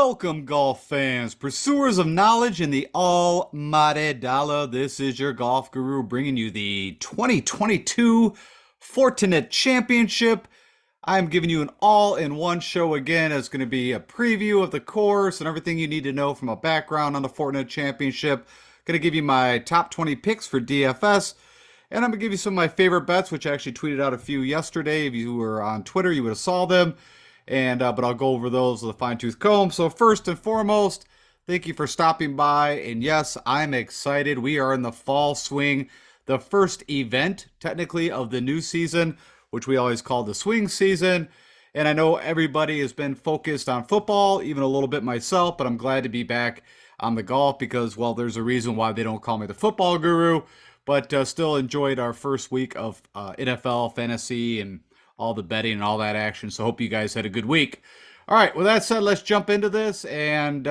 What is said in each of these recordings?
Welcome, golf fans, pursuers of knowledge in the almighty dollar. This is your golf guru bringing you the 2022 Fortinet Championship. I'm giving you an all-in-one show again. It's going to be a preview of the course and everything you need to know from a background on the Fortinet Championship. Going to give you my top 20 picks for DFS. And I'm going to give you some of my favorite bets, which I actually tweeted out a few yesterday. If you were on Twitter, you would have saw them. But I'll go over those with a fine-tooth comb. So first and foremost, thank you for stopping by. And yes, I'm excited. We are in the fall swing, the first event, technically, of the new season, which we always call the swing season. And I know everybody has been focused on football, even a little bit myself, but I'm glad to be back on the golf because, well, there's a reason why they don't call me the football guru, but still enjoyed our first week of NFL fantasy and all the betting and all that action. So hope you guys had a good week. All right, with that said, let's jump into this and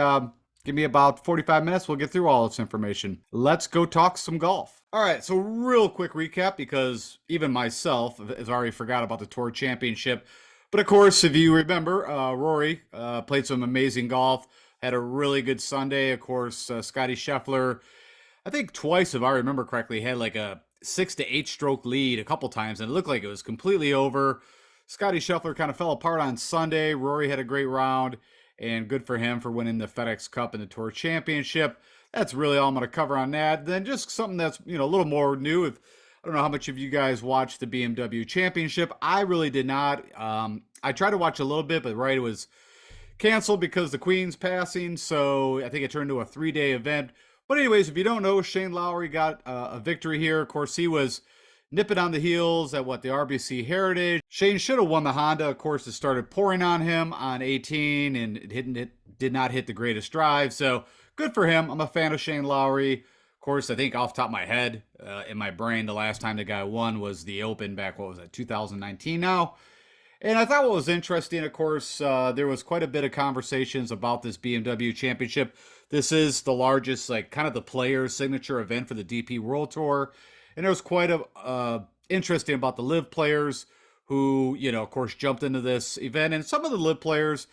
give me about 45 minutes. We'll get through all this information. Let's go talk some golf. All right, so real quick recap because even myself has already forgot about the Tour Championship. But of course, if you remember, Rory played some amazing golf, had a really good Sunday. Of course, Scotty Scheffler, I think twice, if I remember correctly, had like a 6 to 8 stroke lead a couple times, and it looked like it was completely over. Scotty Scheffler kind of fell apart on Sunday. Rory had a great round, and good for him for winning the FedEx Cup and the Tour Championship. That's really all I'm going to cover on that. Then just something that's a little more new. If I don't know how much of you guys watched the BMW Championship. I really did not. I tried to watch a little bit, but it was canceled because the Queen's passing. So I think it turned into a 3-day event. But anyways, if you don't know, Shane Lowry got a victory here. Of course, he was nipping on the heels at the RBC Heritage. Shane should have won the Honda. Of course, it started pouring on him on 18, and it did not hit the greatest drive. So good for him. I'm a fan of Shane Lowry. Of course, I think off the top of my head, in my brain, the last time the guy won was the Open back, 2019 now. And I thought what was interesting, of course, there was quite a bit of conversations about this BMW Championship. This is the largest, kind of the player's signature event for the DP World Tour. And there was quite a interesting about the LIV players who, of course, jumped into this event. And some of the LIV players,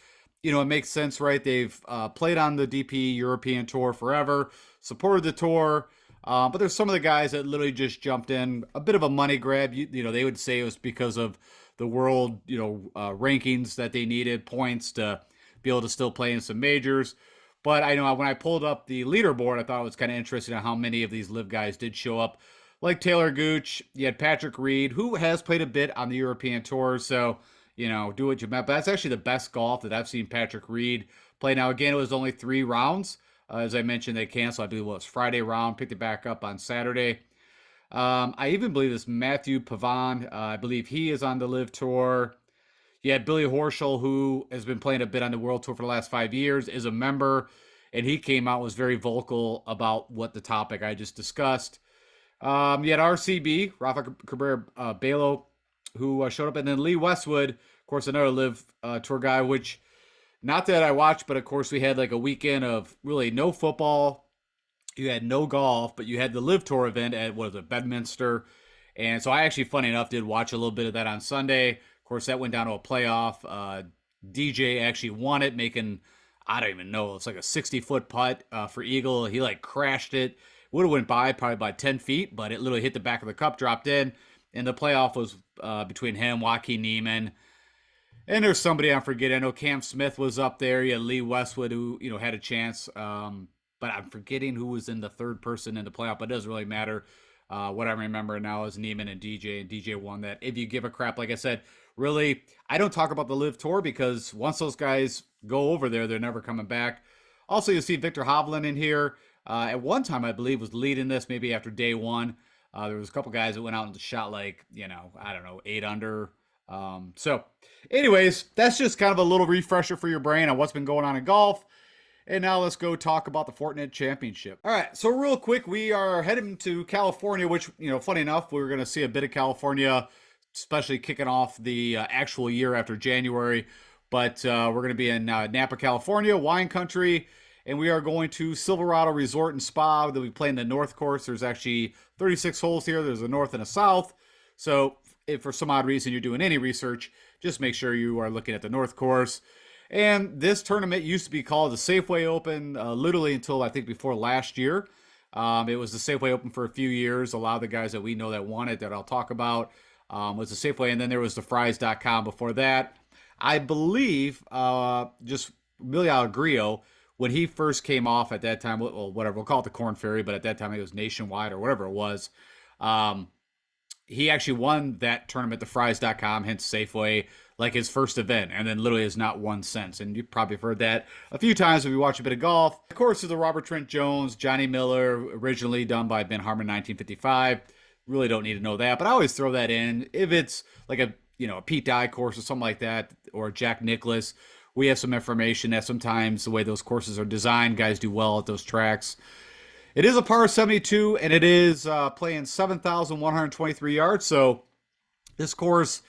it makes sense, right? They've played on the DP European Tour forever, supported the tour. But there's some of the guys that literally just jumped in, a bit of a money grab. They would say it was because of the world, rankings that they needed, points to be able to still play in some majors. But I know when I pulled up the leaderboard, I thought it was kind of interesting how many of these LIV guys did show up. Like Taylor Gooch, you had Patrick Reed, who has played a bit on the European Tour. So, do what you meant. But that's actually the best golf that I've seen Patrick Reed play. Now, again, it was only 3 rounds. As I mentioned, they canceled, I believe it was Friday round, picked it back up on Saturday. I even believe this Matthew Pavon, I believe he is on the LIV Tour. You had Billy Horschel, who has been playing a bit on the World Tour for the last 5 years, is a member, and he came out, was very vocal about what the topic I just discussed. You had RCB, Rafa Cabrera Bello, who showed up, and then Lee Westwood, of course, another LIV Tour guy, which, not that I watched, but of course we had like a weekend of really no football. You had no golf, but you had the LIV Tour event at, Bedminster. And so I actually, funny enough, did watch a little bit of that on Sunday. Of course, that went down to a playoff. DJ actually won it, making, I don't even know, it's like a 60-foot putt for Eagle. He crashed it. Would have went by probably by 10 feet, but it literally hit the back of the cup, dropped in. And the playoff was between him, Joaquin Niemann, and there's somebody I'm forgetting. I know Cam Smith was up there. You had Lee Westwood, who, had a chance. But I'm forgetting who was in the third person in the playoff, but it doesn't really matter. What I remember now is Neiman and DJ won that. If you give a crap, like I said, really, I don't talk about the LIV Tour because once those guys go over there, they're never coming back. Also, you'll see Victor Hovland in here. At one time, I believe, was leading this maybe after day one. There was a couple guys that went out and shot 8 under. So anyways, that's just kind of a little refresher for your brain on what's been going on in golf. And now let's go talk about the Fortinet Championship. All right, so real quick, we are heading to California, which, funny enough, we're going to see a bit of California, especially kicking off the actual year after January. But we're going to be in Napa, California, wine country, and we are going to Silverado Resort and Spa. They'll be playing the North Course. There's actually 36 holes here. There's a North and a South. So if for some odd reason you're doing any research, just make sure you are looking at the North Course. And this tournament used to be called the Safeway Open, literally until I think before last year. It was the Safeway Open for a few years. A lot of the guys that we know that won it, that I'll talk about, was the Safeway. And then there was the Fries.com before that. I believe, just Emilio Algrio, when he first came off at that time, well, whatever, we'll call it the Corn Ferry, but at that time it was Nationwide or whatever it was. Um, he actually won that tournament, the Fries.com, hence Safeway, like his first event, and then literally has not won since. And you probably have heard that a few times if you watch a bit of golf. Of course, is the Robert Trent Jones, Johnny Miller, originally done by Ben Harmon, 1955. Really don't need to know that, but I always throw that in if it's like a Pete Dye course or something like that, or Jack Nicklaus. We have some information that sometimes the way those courses are designed, guys do well at those tracks. It is a par 72, and it is playing 7,123 yards. So this course,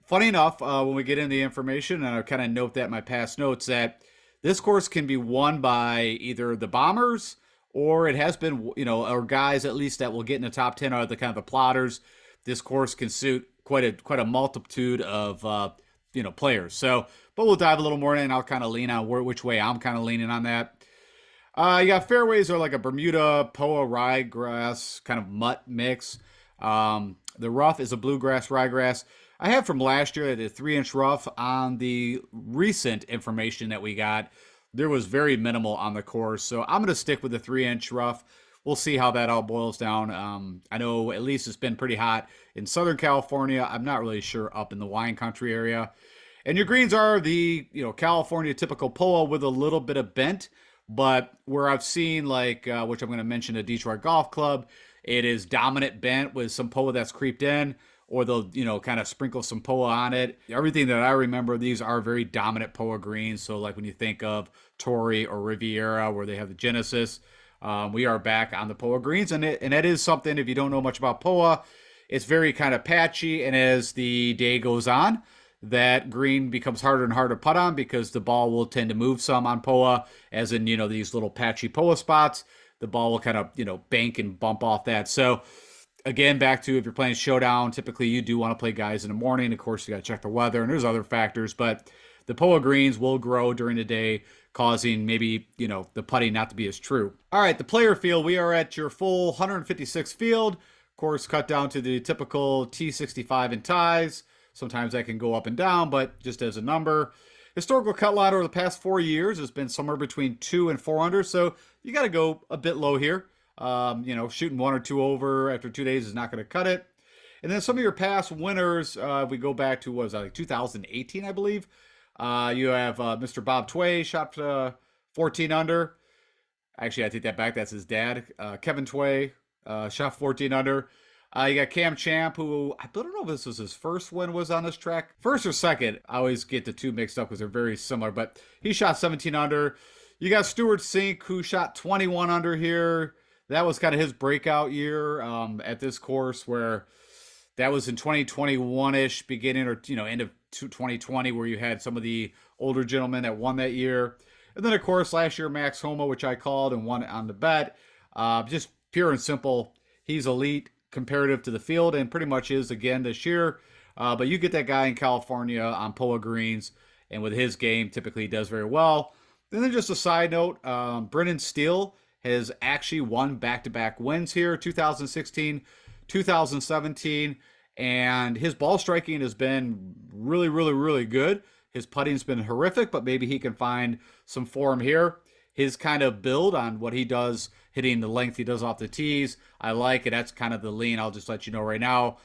funny enough, when we get into the information, and I kind of note that in my past notes, that this course can be won by either the Bombers or it has been, or guys at least that will get in the top 10 are the kind of the plotters. This course can suit quite a multitude of players. So, but we'll dive a little more in, and I'll kind of lean on which way I'm kind of leaning on that. You got fairways are like a Bermuda, Poa, ryegrass, kind of mutt mix. The rough is a bluegrass, ryegrass. I have from last year the 3-inch rough. On the recent information that we got, there was very minimal on the course. So I'm going to stick with the 3-inch rough. We'll see how that all boils down. I know at least it's been pretty hot in Southern California. I'm not really sure up in the wine country area. And your greens are the California typical Poa with a little bit of bent. But where I've seen, like, which I'm going to mention, a Detroit Golf Club, it is dominant bent with some Poa that's creeped in, or they'll, kind of sprinkle some Poa on it. Everything that I remember, these are very dominant Poa greens. So, like when you think of Torrey or Riviera, where they have the Genesis, we are back on the Poa greens. And that is something, if you don't know much about Poa, it's very kind of patchy. And as the day goes on, that green becomes harder and harder to putt on because the ball will tend to move some on Poa, as in, these little patchy Poa spots. The ball will kind of, bank and bump off that. So, again, back to if you're playing Showdown, typically you do want to play guys in the morning. Of course, you got to check the weather, and there's other factors, but the Poa greens will grow during the day, causing maybe, the putting not to be as true. All right, the player field, we are at your full 156 field. Of course, cut down to the typical T65 and ties. Sometimes that can go up and down, but just as a number. Historical cut line over the past 4 years has been somewhere between 2 and 4 under, so you got to go a bit low here. Shooting 1 or 2 over after 2 days is not going to cut it. And then some of your past winners, we go back to, what was that, like 2018, I believe. You have Mr. Bob Tway, shot 14 under. Actually, I take that back. That's his dad. Kevin Tway, shot 14 under. You got Cam Champ, who I don't know if this was his first win was on this track. First or second, I always get the two mixed up because they're very similar, but he shot 17 under. You got Stuart Sink, who shot 21 under here. That was kind of his breakout year at this course, where that was in 2021-ish, beginning or end of 2020, where you had some of the older gentlemen that won that year. And then, of course, last year, Max Homa, which I called and won on the bet. Just pure and simple, he's elite comparative to the field, and pretty much is again this year. But you get that guy in California on Poa greens, and with his game, typically he does very well. And then just a side note, Brennan Steele has actually won back-to-back wins here, 2016, 2017, and his ball striking has been really, really, really good. His putting's been horrific, but maybe he can find some form here. His kind of build on what he does, hitting the length he does off the tees, I like it. That's kind of the lean. I'll just let you know right now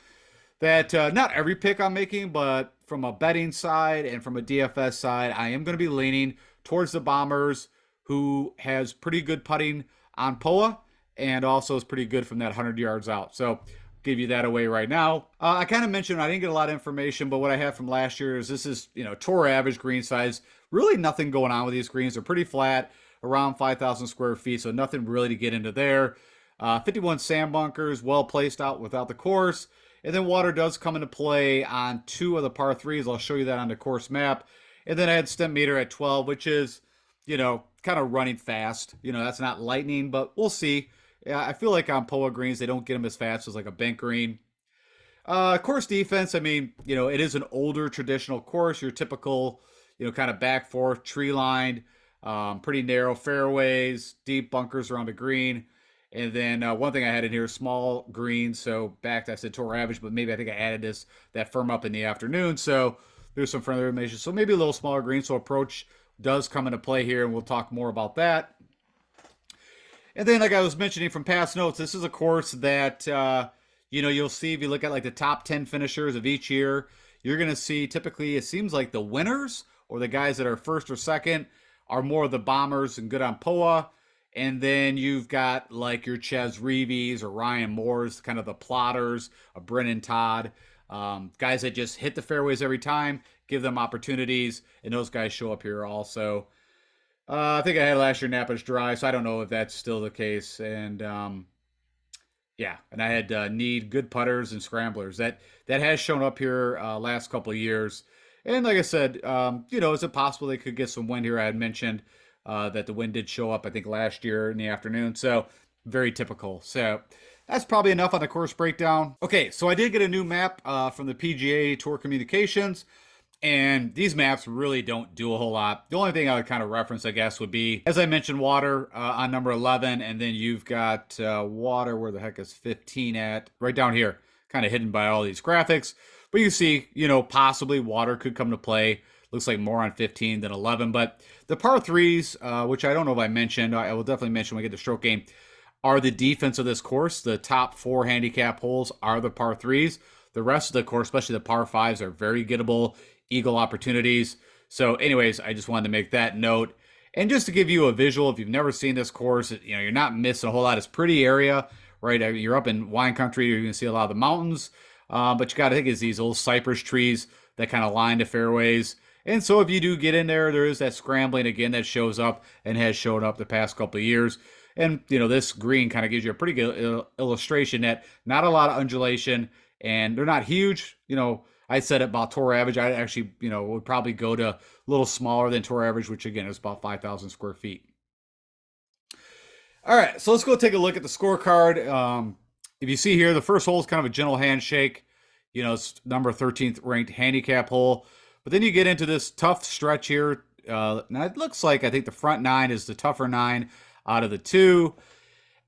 that not every pick I'm making, but from a betting side and from a DFS side, I am going to be leaning towards the Bombers, who has pretty good putting on Poa and also is pretty good from that 100 yards out. So give you that away right now. I kind of mentioned I didn't get a lot of information, but what I have from last year is this is, tour average green size. Really nothing going on with these greens. They're pretty flat, around 5,000 square feet, so nothing really to get into there. 51 sand bunkers, well placed out without the course. And then water does come into play on 2 of the par 3s. I'll show you that on the course map. And then I had stem meter at 12, which is, kind of running fast. That's not lightning, but we'll see. Yeah, I feel like on Poa greens, they don't get them as fast as like a bent green. Course defense, it is an older traditional course. Your typical, kind of back forth, tree lined, pretty narrow fairways, deep bunkers around the green. And then one thing I had in here, small green. So back, I said tour average, but maybe I think I added that firm up in the afternoon. So there's some further information. So maybe a little smaller green. So approach does come into play here, and we'll talk more about that. And then, like I was mentioning from past notes, this is a course that you'll see if you look at like the top 10 finishers of each year. You're going to see typically it seems like the winners or the guys that are first or second are more of the bombers and good on POA. And then you've got like your Ches Reeves or Ryan Moores, kind of the plotters, a Brennan Todd, guys that just hit the fairways every time, give them opportunities, and those guys show up here also. I think I had last year Napa's dry, so I don't know if that's still the case. And yeah, and I had need good putters and scramblers. That has shown up here last couple of years. And like I said, is it possible they could get some wind here? I had mentioned that the wind did show up, I think, last year in the afternoon. So very typical. So that's probably enough on the course breakdown. Okay, so I did get a new map from the PGA Tour Communications. And these maps really don't do a whole lot. The only thing I would kind of reference, I guess, would be, as I mentioned, water on number 11. And then you've got water, where the heck is 15 at? Right down here, kind of hidden by all these graphics. But you see, possibly water could come to play. Looks like more on 15 than 11. But the par threes, which I don't know if I mentioned, I will definitely mention when we get to stroke game, are the defense of this course. The top 4 handicap holes are the par threes. The rest of the course, especially the par fives, are very gettable eagle opportunities. So anyways, I just wanted to make that note. And just to give you a visual, if you've never seen this course, you're not missing a whole lot. It's a pretty area, right? You're up in wine country. You're going to see a lot of the mountains. But you got to think it's these old cypress trees that kind of line the fairways. And so if you do get in there, there is that scrambling again that shows up and has shown up the past couple of years. And, this green kind of gives you a pretty good illustration that not a lot of undulation, and they're not huge. I said about tour average. I actually, would probably go to a little smaller than tour average, which again is about 5,000 square feet. All right, so let's go take a look at the scorecard. If you see here, the first hole is kind of a gentle handshake. It's number 13th ranked handicap hole. But then you get into this tough stretch here. Now it looks like I think the front 9 is the tougher 9 out of the 2.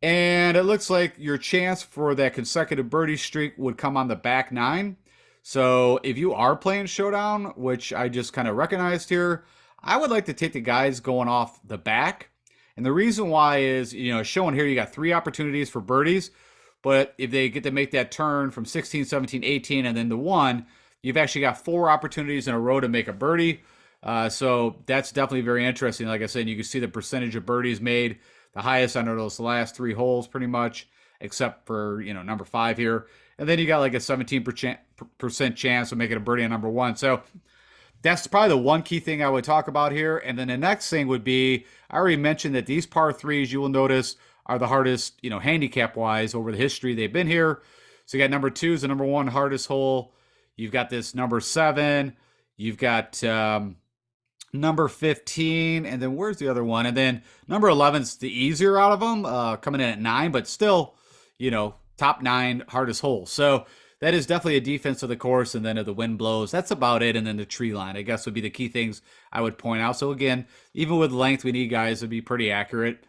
And it looks like your chance for that consecutive birdie streak would come on the back 9. So if you are playing Showdown, which I just kind of recognized here, I would like to take the guys going off the back. And the reason why is, showing here you got 3 opportunities for birdies. But if they get to make that turn from 16, 17, 18, and then the 1, you've actually got 4 opportunities in a row to make a birdie. So that's definitely very interesting. Like I said, you can see the percentage of birdies made, the highest under those last 3 holes pretty much, except for, number 5 here. And then you got like a 17% chance of making a birdie on number 1. So that's probably the one key thing I would talk about here. And then the next thing would be, I already mentioned that these par threes, you will notice, are the hardest, handicap-wise over the history they've been here. So you got number 2 is the number 1 hardest hole. You've got this number 7. You've got number 15. And then where's the other one? And then number 11 is the easier out of them, coming in at 9, but still, top 9 hardest holes. So that is definitely a defense of the course. And then if the wind blows, that's about it. And then the tree line, I guess, would be the key things I would point out. So again, even with length, we need guys to be pretty accurate.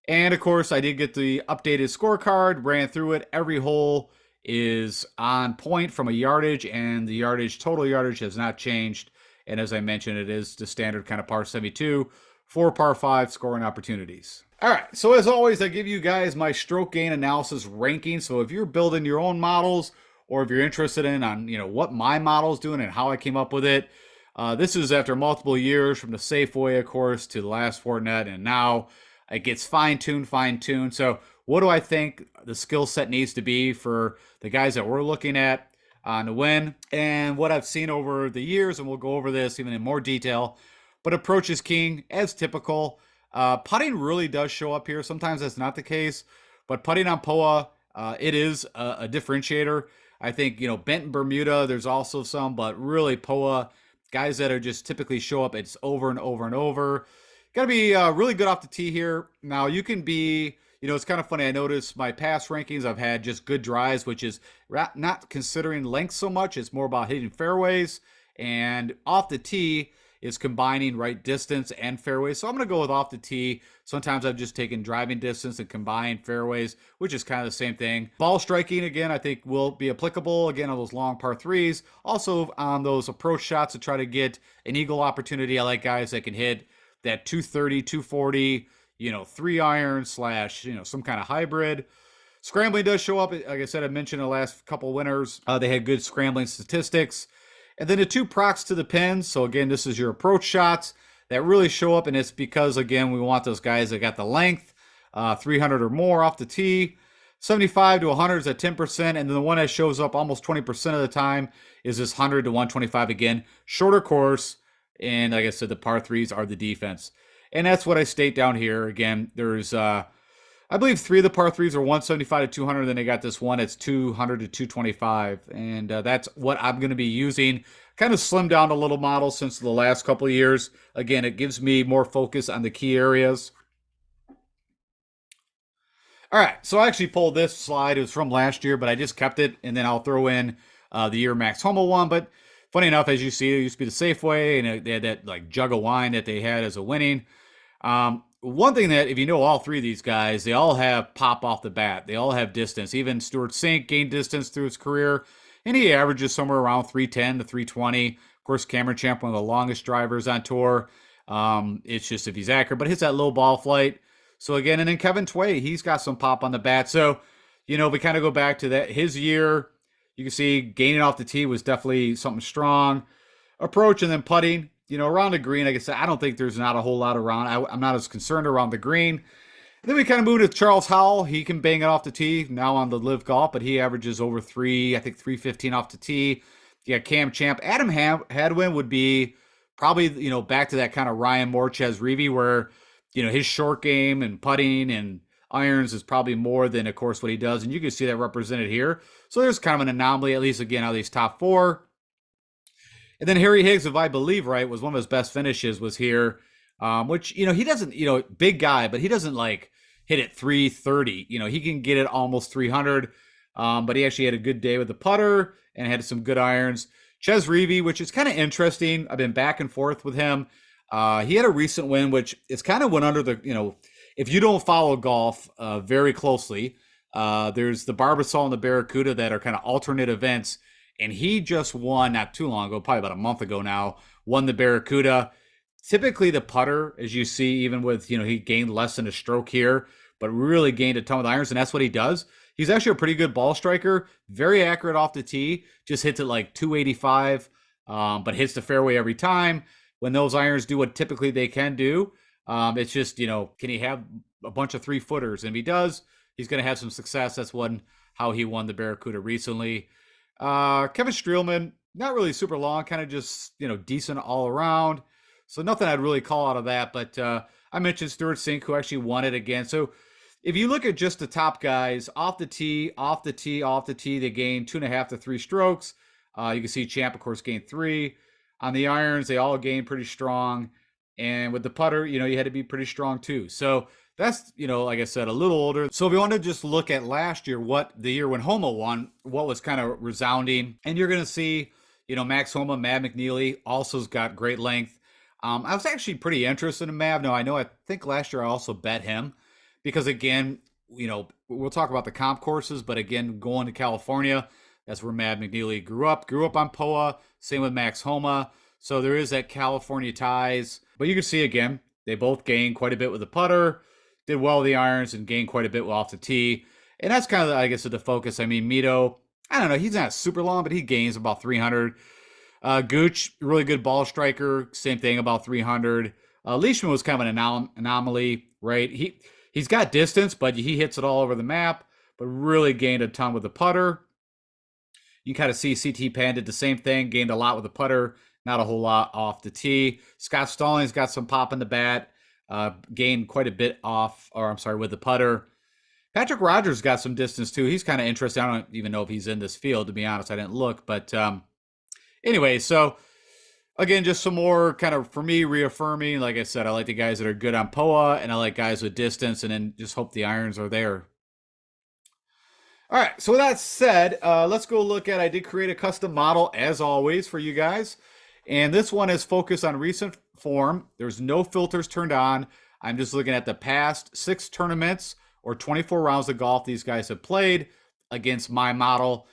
And of course, I did get the updated scorecard, ran through it. Every hole is on point from a yardage, and the total yardage has not changed. And as I mentioned, it is the standard kind of par 72, 4 par 5 scoring opportunities. All right, so as always, I give you guys my stroke gain analysis ranking. So if you're building your own models, or if you're interested in what my model's doing and how I came up with it, this is after multiple years from the Safeway, of course, to the last Fortinet, and now it gets fine-tuned. So what do I think the skill set needs to be for the guys that we're looking at to win? And what I've seen over the years, and we'll go over this even in more detail, but approach is king, as typical. Putting really does show up here. Sometimes that's not the case, but putting on POA, it is a differentiator. I think, bent in Bermuda, there's also some, but really POA, guys that are just typically show up, it's over and over and over. Got to be really good off the tee here. Now, you can be, it's kind of funny. I noticed my past rankings, I've had just good drives, which is not considering length so much. It's more about hitting fairways And off the tee is combining right distance and fairways. So I'm going to go with off the tee. Sometimes I've just taken driving distance and combined fairways, which is kind of the same thing. Ball striking, again, I think will be applicable, again, on those long par threes. Also on those approach shots to try to get an eagle opportunity. I like guys that can hit that 230, 240, 3-iron slash, some kind of hybrid. Scrambling does show up. Like I said, I mentioned the last couple winners. They had good scrambling statistics. And then the 2 procs to the pins. So again, this is your approach shots that really show up. And it's because, again, we want those guys that got the length, 300 or more off the tee. 75 to 100 is at 10%. And then the one that shows up almost 20% of the time is this 100 to 125 again. Shorter course. And like I said, the par threes are the defense. And that's what I state down here. Again, there's, I believe 3 of the par threes are 175 to 200. Then they got this one that's 200 to 225. And that's what I'm going to be using. Kind of slimmed down a little model since the last couple of years. Again, it gives me more focus on the key areas. All right, so I actually pulled this slide. It was from last year, but I just kept it. And then I'll throw in the year Max Homa won. But funny enough, as you see, it used to be the Safeway, and they had that like jug of wine that they had as a winning. One thing that, if you know all 3 of these guys, they all have pop off the bat. They all have distance. Even Stuart Sink gained distance through his career, and he averages somewhere around 310 to 320. Of course, Cameron Champ, one of the longest drivers on tour. It's just if he's accurate, but hits that low ball flight. So again, and then Kevin Tway, he's got some pop on the bat. So, we kind of go back to that. His year, you can see gaining off the tee was definitely something strong. Approach and then putting. Around the green, like I said, I don't think there's not a whole lot around. I'm not as concerned around the green. And then we kind of moved to Charles Howell. He can bang it off the tee now on the Live Golf, but he averages over 315 off the tee. You got Cam Champ. Adam Hadwin would be probably, back to that kind of Ryan Moore, Ches Reavie, where, his short game and putting and irons is probably more than, of course, what he does. And you can see that represented here. So there's kind of an anomaly, at least, again, out of these top 4. And then Harry Higgs, if I believe right, was one of his best finishes was here, which, he doesn't, big guy, but he doesn't like hit it 330. He can get it almost 300, but he actually had a good day with the putter and had some good irons. Ches Reavie, which is kind of interesting. I've been back and forth with him. He had a recent win, which is kind of went under the, if you don't follow golf very closely, there's the Barbasol and the Barracuda that are kind of alternate events. And he just won not too long ago, probably about a month ago now, won the Barracuda. Typically the putter, as you see, even with, he gained less than a stroke here, but really gained a ton with irons, and that's what he does. He's actually a pretty good ball striker, very accurate off the tee, just hits it like 285, but hits the fairway every time. When those irons do what typically they can do, it's just, can he have a bunch of 3-footers? And if he does, he's going to have some success. That's how he won the Barracuda recently. Kevin Streelman, not really super long, kind of just, decent all around. So nothing I'd really call out of that. But I mentioned Stuart Sink, who actually won it again. So if you look at just the top guys, off the tee, they gain 2.5 to 3 strokes. You can see Champ, of course, gained 3. On the irons, they all gained pretty strong. And with the putter, you had to be pretty strong too. So that's, like I said, a little older. So if you want to just look at last year, the year when Homa won, what was kind of resounding. And you're going to see, Max Homa, Mav McNeely also's got great length. I was actually pretty interested in Mav. No, I think last year I also bet him because, again, we'll talk about the comp courses, but again, going to California, that's where Mav McNeely grew up on POA. Same with Max Homa. So there is that California ties. But you can see, again, they both gained quite a bit with the putter, did well with the irons, and gained quite a bit off the tee. And that's kind of, I guess, the focus. I mean, Mito, I don't know, he's not super long, but he gains about 300. Gooch, really good ball striker, same thing, about 300. Leishman was kind of an anomaly, right? He's got distance, but he hits it all over the map, but really gained a ton with the putter. You can kind of see CT Pan did the same thing, gained a lot with the putter, not a whole lot off the tee. Scott Stallings got some pop in the bat, gained quite a bit with the putter. Patrick Rogers got some distance too. He's kind of interesting. I don't even know if he's in this field, to be honest. I didn't look, but anyway, so again, just some more kind of, for me, reaffirming. Like I said, I like the guys that are good on POA, and I like guys with distance, and then just hope the irons are there. All right, so with that said, let's go look at, I did create a custom model, as always, for you guys. And this one is focused on recent form. There's no filters turned on. I'm just looking at the past 6 tournaments or 24 rounds of golf these guys have played against my model.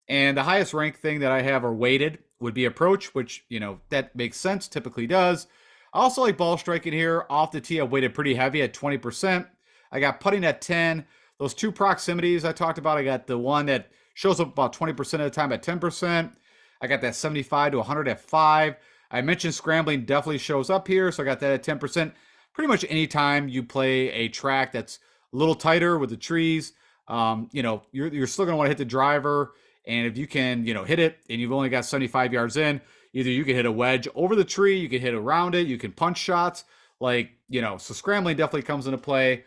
And the highest ranked thing that I have are weighted would be approach, which, that makes sense, typically does. I also like ball striking here. Off the tee, I weighted pretty heavy at 20%. I got putting at 10. Those 2 proximities I talked about, I got the one that shows up about 20% of the time at 10%. I got that 75 to 100 at 5. I mentioned scrambling definitely shows up here, so I got that at 10%. Pretty much anytime you play a track that's a little tighter with the trees, you're still going to want to hit the driver. And if you can, hit it and you've only got 75 yards in, either you can hit a wedge over the tree, you can hit around it, you can punch shots. So scrambling definitely comes into play.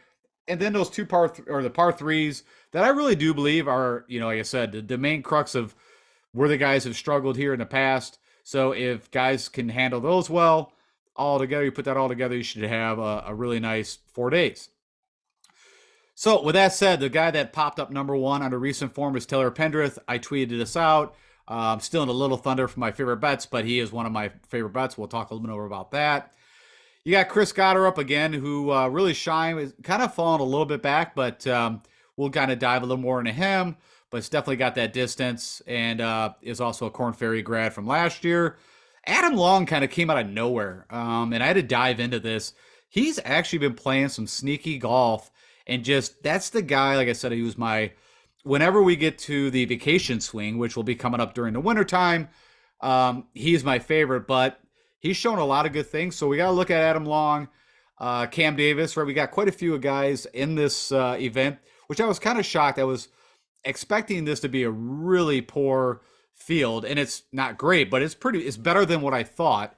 And then those the par threes that I really do believe are, like I said, the main crux of where the guys have struggled here in the past. So if guys can handle those well, all together, you put that all together, you should have a really nice 4 days. So with that said, the guy that popped up number 1 under recent form is Taylor Pendrith. I tweeted this out. I'm still in a little thunder for my favorite bets, but he is one of my favorite bets. We'll talk a little bit more about that. You got Chris Gotterup again, who really shined, kind of fallen a little bit back, but we'll kind of dive a little more into him. But it's definitely got that distance, and is also a Korn Ferry grad from last year. Adam Long kind of came out of nowhere, and I had to dive into this. He's actually been playing some sneaky golf, and just that's the guy, like I said, he was my, whenever we get to the vacation swing, which will be coming up during the wintertime, he's my favorite, but he's shown a lot of good things. So we got to look at Adam Long, Cam Davis, right? We got quite a few guys in this event, which I was kind of shocked. I was expecting this to be a really poor field, and it's not great, but it's better than what I thought,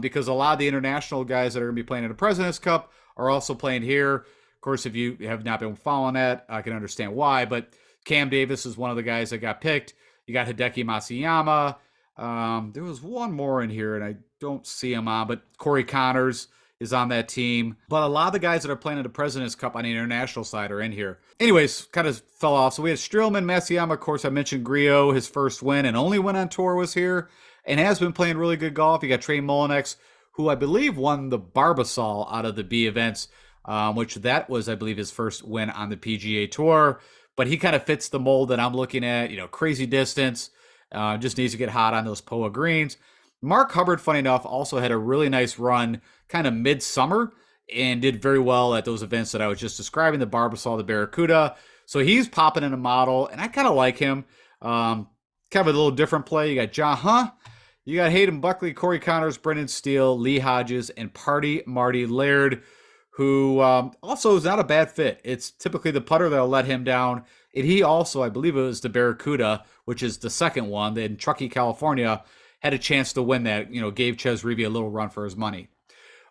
because a lot of the international guys that are going to be playing in the President's Cup are also playing here. Of course, if you have not been following that, I can understand why, but Cam Davis is one of the guys that got picked. You got Hideki Matsuyama. There was one more in here, and I don't see him on, but Corey Connors is on that team. But a lot of the guys that are playing in the President's Cup on the international side are in here. Anyways, kind of fell off. So we had Streelman, Matsuyama. Of course, I mentioned Griot, his first win and only win on tour was here, and has been playing really good golf. You got Trey Mullinax, who I believe won the Barbasol out of the B events, which that was, I believe, his first win on the PGA Tour. But he kind of fits the mold that I'm looking at, crazy distance, just needs to get hot on those POA greens. Mark Hubbard, funny enough, also had a really nice run kind of midsummer and did very well at those events that I was just describing, the Barbasol, the Barracuda. So he's popping in a model, and I kind of like him. Kind of a little different play. You got you got Hayden Buckley, Corey Connors, Brendan Steele, Lee Hodges, and Party Marty Laird, who also is not a bad fit. It's typically the putter that'll let him down. And he also, I believe it was the Barracuda, which is the second one in Truckee, California, had a chance to win that, gave Ches Reavie a little run for his money.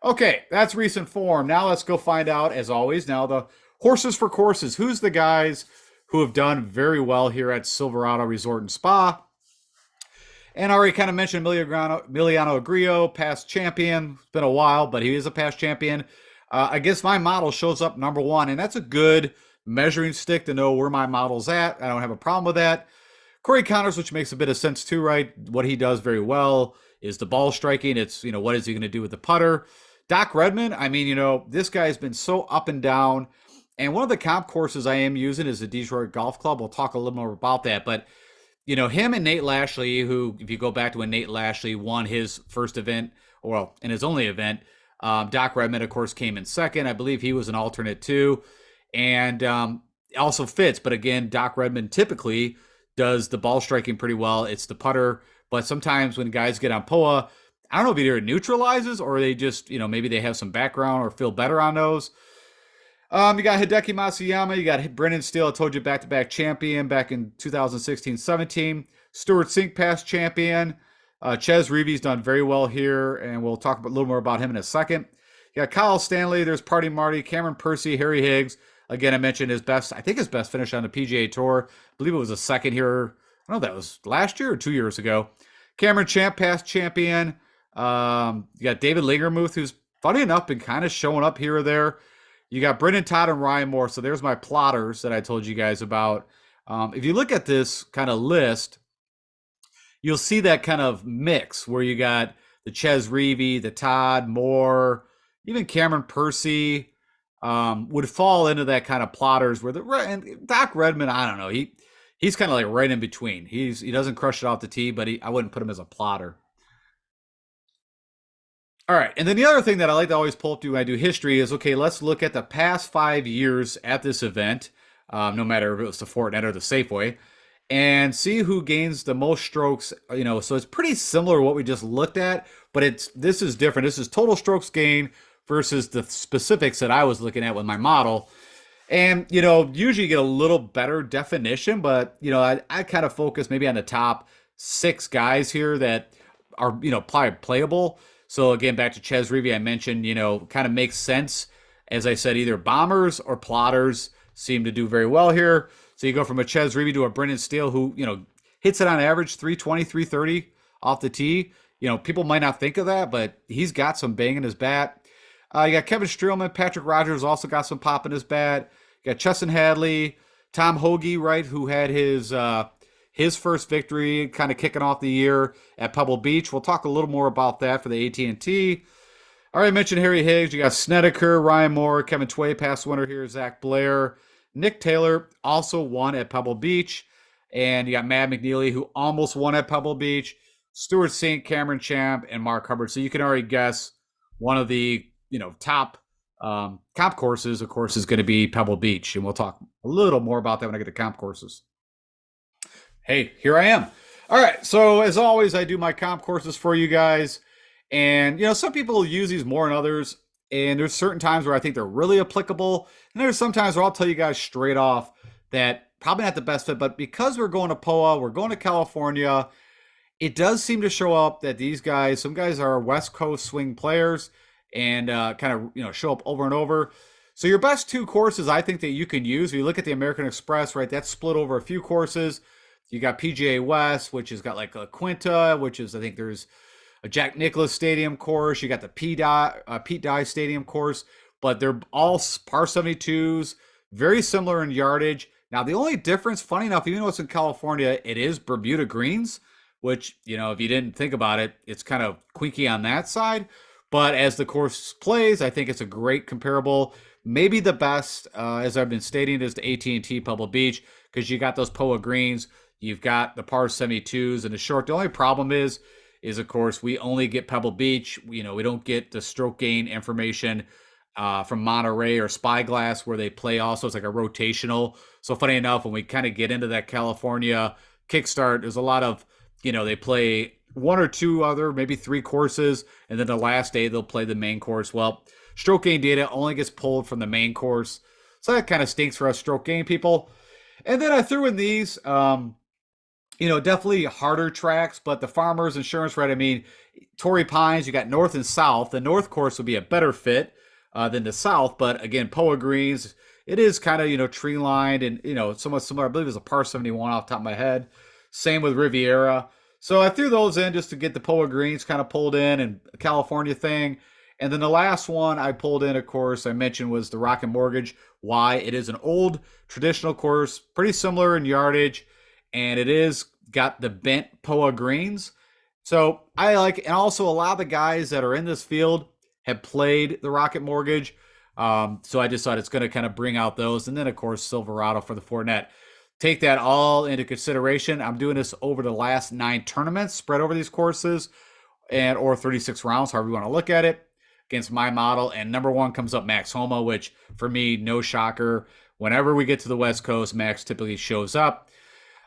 Okay, that's recent form. Now let's go find out, as always, now the horses for courses. Who's the guys who have done very well here at Silverado Resort and Spa? And I already kind of mentioned Emiliano Grillo, past champion. It's been a while, but he is a past champion. I guess my model shows up number 1, and that's a good measuring stick to know where my model's at. I don't have a problem with that. Corey Connors, which makes a bit of sense too, right? What he does very well is the ball striking. It's, what is he going to do with the putter? Doc Redman, I mean, this guy's been so up and down. And one of the comp courses I am using is the Detroit Golf Club. We'll talk a little more about that. But, him and Nate Lashley, who, if you go back to when Nate Lashley won his first event, in his only event, Doc Redman, of course, came in second. I believe he was an alternate too. And also fits. But again, Doc Redman typically does the ball striking pretty well. It's the putter. But sometimes when guys get on POA, I don't know if either it neutralizes or they just, maybe they have some background or feel better on those. You got Hideki Matsuyama. You got Brendan Steele. I told you back-to-back champion back in 2016-17. Stuart Sink, past champion. Ches Reavie's done very well here, and we'll talk a little more about him in a second. You got Kyle Stanley. There's Party Marty, Cameron Percy, Harry Higgs. Again, I mentioned his best finish on the PGA Tour. I believe it was a second here. I don't know if that was last year or 2 years ago. Cameron Champ, past champion. You got David Lingermuth, who's funny enough been kind of showing up here or there. You got Brendan Todd and Ryan Moore. So there's my plotters that I told you guys about. If you look at this kind of list, you'll see that kind of mix where you got the Ches Reavie, the Todd Moore, even Cameron Percy would fall into that kind of plotters where and Doc Redman, I don't know, he's kind of like right in between. He doesn't crush it off the tee, but I wouldn't put him as a plotter. All right, and then the other thing that I like to always pull up to when I do history is okay. Let's look at the past 5 years at this event, no matter if it was the Fortinet or the Safeway, and see who gains the most strokes. So it's pretty similar to what we just looked at, but this is different. This is total strokes gain versus the specifics that I was looking at with my model. And, usually you get a little better definition, but, I kind of focus maybe on the top six guys here that are, probably playable. So again, back to Ches Reavie, I mentioned, kind of makes sense. As I said, either bombers or plotters seem to do very well here. So you go from a Ches Reavie to a Brendan Steele who, hits it on average 320, 330 off the tee. People might not think of that, but he's got some bang in his bat. You got Kevin Streelman, Patrick Rogers also got some pop in his bat. You got Chesson Hadley, Tom Hoagie, right, who had his first victory, kind of kicking off the year at Pebble Beach. We'll talk a little more about that for the AT&T. I already mentioned Harry Higgs. You got Snedeker, Ryan Moore, Kevin Tway, past winner here, Zach Blair. Nick Taylor also won at Pebble Beach. And you got Matt McNeely, who almost won at Pebble Beach. Stuart St. Cameron Champ, and Mark Hubbard. So you can already guess one of the top comp courses, of course, is going to be Pebble Beach. And we'll talk a little more about that when I get to comp courses. Hey, here I am. All right. So as always, I do my comp courses for you guys. And, some people use these more than others. And there's certain times where I think they're really applicable. And there's some times where I'll tell you guys straight off that probably not the best fit. But because we're going to POA, we're going to California, it does seem to show up that some guys are West Coast swing players and kind of, show up over and over. So your best two courses I think that you can use, if you look at the American Express, right, that's split over a few courses. You got PGA West, which has got like a Quinta, which is, I think there's a Jack Nicklaus Stadium course. You got the Pete Dye Stadium course, but they're all par 72s, very similar in yardage. Now, the only difference, funny enough, even though it's in California, it is Bermuda greens, which, if you didn't think about it, it's kind of quinky on that side. But as the course plays, I think it's a great comparable. Maybe the best, as I've been stating, is the AT&T Pebble Beach, because you got those POA greens. You've got the par 72s and the short. The only problem is of course, we only get Pebble Beach. We don't get the stroke gain information from Monterey or Spyglass where they play also. It's like a rotational. So funny enough, when we kind of get into that California kickstart, there's a lot of, they play one or two other, maybe three courses, and then the last day they'll play the main course. Well, stroke gain data only gets pulled from the main course. So that kind of stinks for us stroke gain people. And then I threw in these, definitely harder tracks, but the Farmers Insurance, right? I mean, Torrey Pines, you got north and south. The north course would be a better fit than the south, but again, POA greens, it is kind of, tree lined and, somewhat similar. I believe it's a par 71 off the top of my head. Same with Riviera. So I threw those in just to get the POA greens kind of pulled in and a California thing. And then the last one I pulled in, of course, I mentioned was the Rocket Mortgage. Why? It is an old traditional course, pretty similar in yardage, and it is got the bent POA greens. So I like, and also a lot of the guys that are in this field have played the Rocket Mortgage. So I just thought it's going to kind of bring out those. And then, of course, Silverado for the Fortinet. Take that all into consideration. I'm doing this over the last 9 tournaments, spread over these courses, or 36 rounds, however you want to look at it, against my model. And number one comes up Max Homa, which for me, no shocker. Whenever we get to the West Coast, Max typically shows up.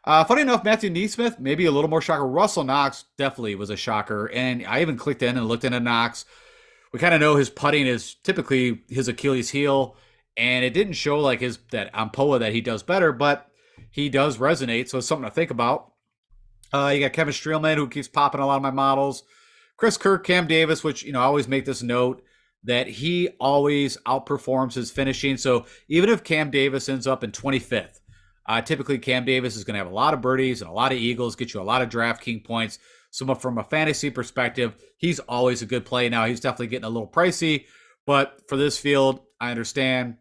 Funny enough, Matthew Neesmith, maybe a little more shocker. Russell Knox definitely was a shocker. And I even clicked in and looked into Knox. We kind of know his putting is typically his Achilles heel. And it didn't show like that on POA that he does better, but he does resonate. So it's something to think about. You got Kevin Streelman, who keeps popping a lot of my models. Chris Kirk, Cam Davis, which, I always make this note that he always outperforms his finishing. So even if Cam Davis ends up in 25th, typically Cam Davis is going to have a lot of birdies and a lot of eagles, get you a lot of DraftKings points. So from a fantasy perspective, he's always a good play. Now, he's definitely getting a little pricey, but for this field, I understand.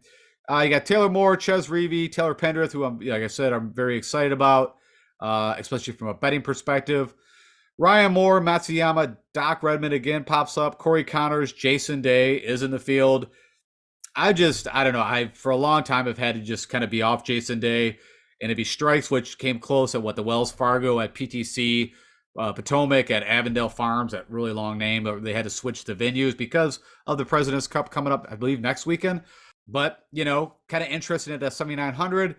You got Taylor Moore, Ches Reavie, Taylor Pendrith, who like I said, I'm very excited about, especially from a betting perspective. Ryan Moore, Matsuyama, Doc Redmond again pops up. Corey Connors, Jason Day is in the field. I don't know. I for a long time have had to just kind of be off Jason Day, and if he strikes, which came close at what the Wells Fargo at PTC, Potomac at Avondale Farms, that really long name. But they had to switch the venues because of the President's Cup coming up, I believe, next weekend. But kind of interested in that 7,900.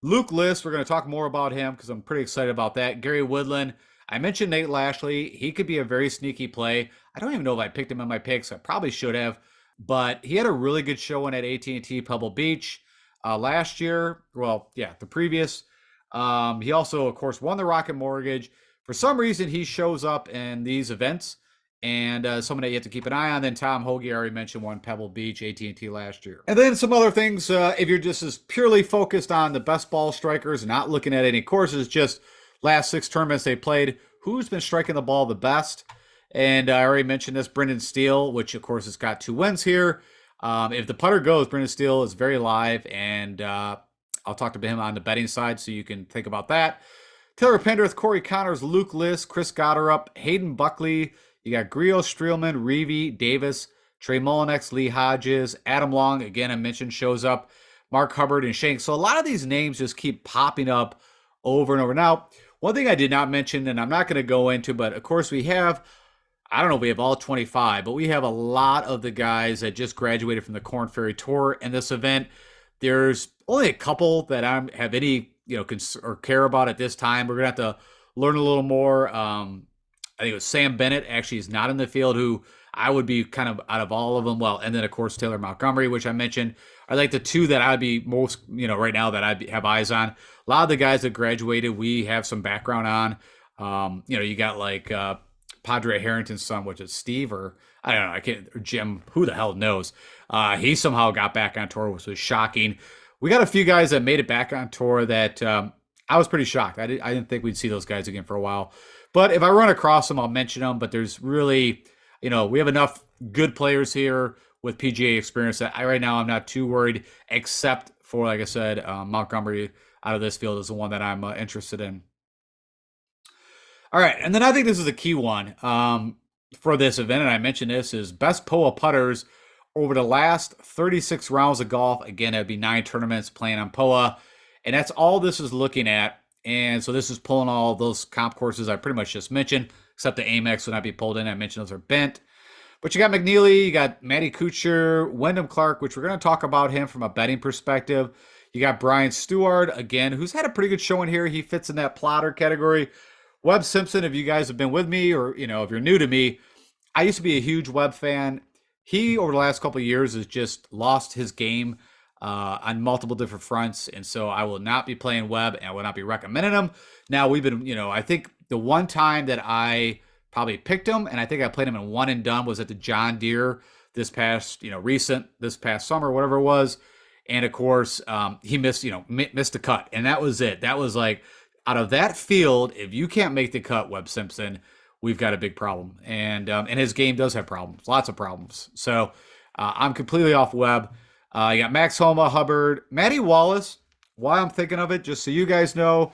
Luke List, we're going to talk more about him because I'm pretty excited about that. Gary Woodland. I mentioned Nate Lashley. He could be a very sneaky play. I don't even know if I picked him in my picks. I probably should have, but he had a really good showing at AT&T Pebble Beach last year. Well, yeah, the previous. He also, of course, won the Rocket Mortgage. For some reason, he shows up in these events, and someone that you have to keep an eye on. Then Tom Hoagie already mentioned one Pebble Beach, AT&T last year. And then some other things, if you're just as purely focused on the best ball strikers, not looking at any courses, just last 6 tournaments they played, who's been striking the ball the best? And I already mentioned this, Brendan Steele, which of course has got 2 wins here. If the putter goes, Brendan Steele is very live, and I'll talk to him on the betting side so you can think about that. Taylor Pendrith, Corey Connors, Luke List, Chris Gotterup, Hayden Buckley. You got Griot, Streelman, Reevy, Davis, Trey Mullinex, Lee Hodges, Adam Long, again, I mentioned, shows up, Mark Hubbard, and Shank. So a lot of these names just keep popping up over and over. Now, one thing I did not mention, and I'm not going to go into, but of course we have, I don't know if we have all 25, but we have a lot of the guys that just graduated from the Korn Ferry Tour in this event. There's only a couple that I have any, or care about at this time. We're going to have to learn a little more. I think it was Sam Bennett actually is not in the field, who I would be kind of out of all of them. Well, and then of course Taylor Montgomery, which I mentioned, are like the 2 that I'd be most, right now that I have eyes on. A lot of the guys that graduated, we have some background on. You got like Padre Harrington's son, which is Steve, or I don't know, I can't, or Jim, who the hell knows? He somehow got back on tour, which was shocking. We got a few guys that made it back on tour that I was pretty shocked. I didn't think we'd see those guys again for a while. But if I run across them, I'll mention them. But there's really, we have enough good players here with PGA experience that right now I'm not too worried, except for, like I said, Montgomery out of this field is the one that I'm interested in. All right, and then I think this is a key one for this event, and I mentioned this, is best POA putters over the last 36 rounds of golf. Again, it'd be 9 tournaments playing on POA, and that's all this is looking at. And so this is pulling all those comp courses I pretty much just mentioned, except the Amex would not be pulled in. I mentioned those are bent. But you got McNeely, you got Matty Kuchar, Wyndham Clark, which we're going to talk about him from a betting perspective. You got Brian Stewart, again, who's had a pretty good showing here. He fits in that plotter category. Webb Simpson, if you guys have been with me, or if you're new to me, I used to be a huge Webb fan. He, over the last couple of years, has just lost his game on multiple different fronts, and so I will not be playing Webb, and I will not be recommending him. Now, we've been, I think the one time that I probably picked him, and I think I played him in one and done, was at the John Deere this past summer, whatever it was. And of course, he missed the cut, and that was it. That was like, out of that field, if you can't make the cut, Webb Simpson, we've got a big problem. And his game does have problems, lots of problems. So I'm completely off Webb. You got Max Homa, Hubbard, Matty Wallace. Why I'm thinking of it, just so you guys know,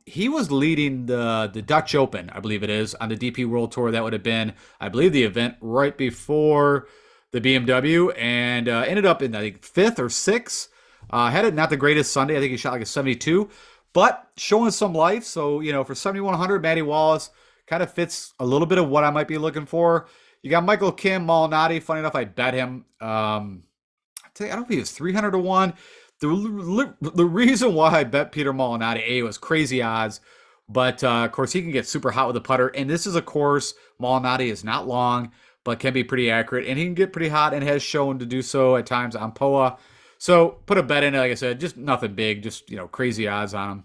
he was leading the Dutch Open, I believe it is, on the DP World Tour. That would have been, I believe, the event right before the BMW, and ended up in, I think, 5th or 6th. Had it not the greatest Sunday. I think he shot like a 72, but showing some life. So, for 7,100, Matty Wallace kind of fits a little bit of what I might be looking for. You got Michael Kim, Molinari. Funny enough, I bet him. I don't know if he was 300 to 1. The reason why I bet Peter Molinari, was crazy odds, but of course he can get super hot with a putter. And this is a course, Molinari is not long, but can be pretty accurate, and he can get pretty hot and has shown to do so at times on POA. So put a bet in it, like I said, just nothing big, just crazy odds on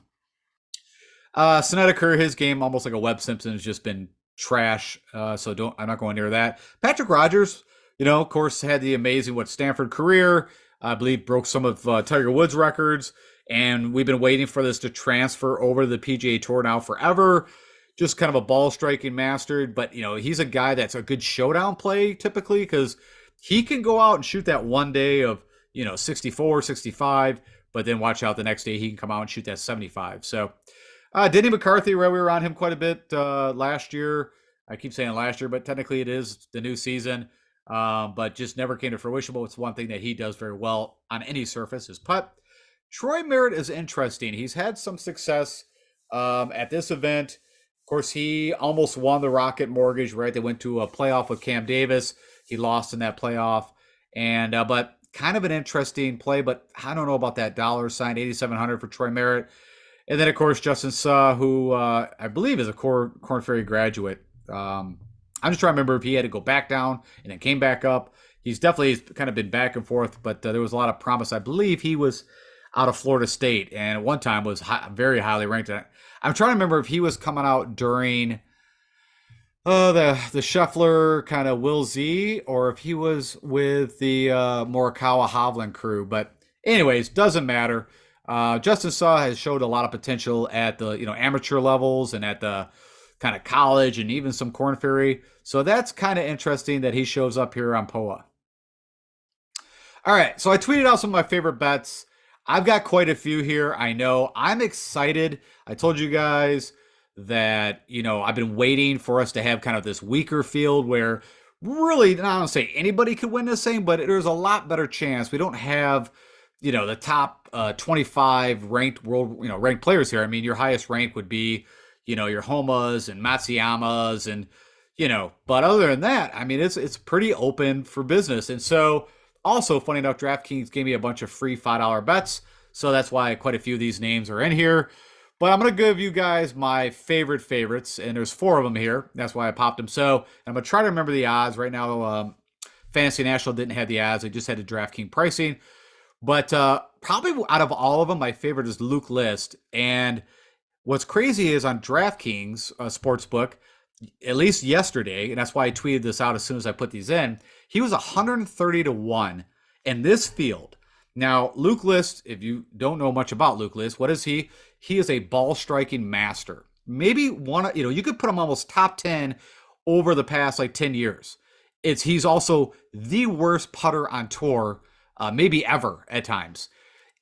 him. Snedeker, his game almost like a Webb Simpson has just been trash. So I'm not going near that. Patrick Rogers, of course, had the amazing Stanford career. I believe broke some of Tiger Woods' records, and we've been waiting for this to transfer over to the PGA Tour now forever. Just kind of a ball striking master, but he's a guy that's a good showdown play typically, because he can go out and shoot that one day of 64, 65, but then watch out the next day he can come out and shoot that 75. So Denny McCarthy, right? We were on him quite a bit last year. I keep saying last year, but technically it is the new season. But just never came to fruition. But it's one thing that he does very well on any surface is putt. Troy Merritt is interesting. He's had some success at this event. Of course, he almost won the Rocket Mortgage, right? They went to a playoff with Cam Davis. He lost in that playoff. And but kind of an interesting play, but I don't know about that dollar sign, 8,700 for Troy Merritt. And then, of course, Justin Suh, who I believe is a Corn Ferry graduate. I'm just trying to remember if he had to go back down and then came back up. He's definitely kind of been back and forth, but there was a lot of promise. I believe he was out of Florida State and at one time was very highly ranked. I'm trying to remember if he was coming out during the Scheffler kind of Will Z, or if he was with the Morikawa Hovland crew. But anyways, doesn't matter. Justin Suh has showed a lot of potential at the amateur levels and at the kind of college and even some Corn Ferry. So that's kind of interesting that he shows up here on POA. All right, so I tweeted out some of my favorite bets. I've got quite a few here. I know I'm excited. I told you guys that, I've been waiting for us to have kind of this weaker field where really, I don't say anybody could win this thing, but there's a lot better chance. We don't have, the top 25 ranked ranked players here. I mean, your highest rank would be, your Homas and Matsuyamas and, but other than that, I mean, it's pretty open for business. And so also, funny enough, DraftKings gave me a bunch of free $5 bets. So that's why quite a few of these names are in here. But I'm going to give you guys my favorites, and there's 4 of them here. That's why I popped them. So I'm going to try to remember the odds. Right now, Fantasy National didn't have the odds. They just had the DraftKings pricing. But probably out of all of them, my favorite is Luke List. And what's crazy is on DraftKings Sportsbook, at least yesterday, and that's why I tweeted this out as soon as I put these in, he was 130 to 1 in this field. Now, Luke List, if you don't know much about Luke List, what is he? He is a ball striking master. Maybe you could put him almost top 10 over the past 10 years. He's also the worst putter on tour, maybe ever at times.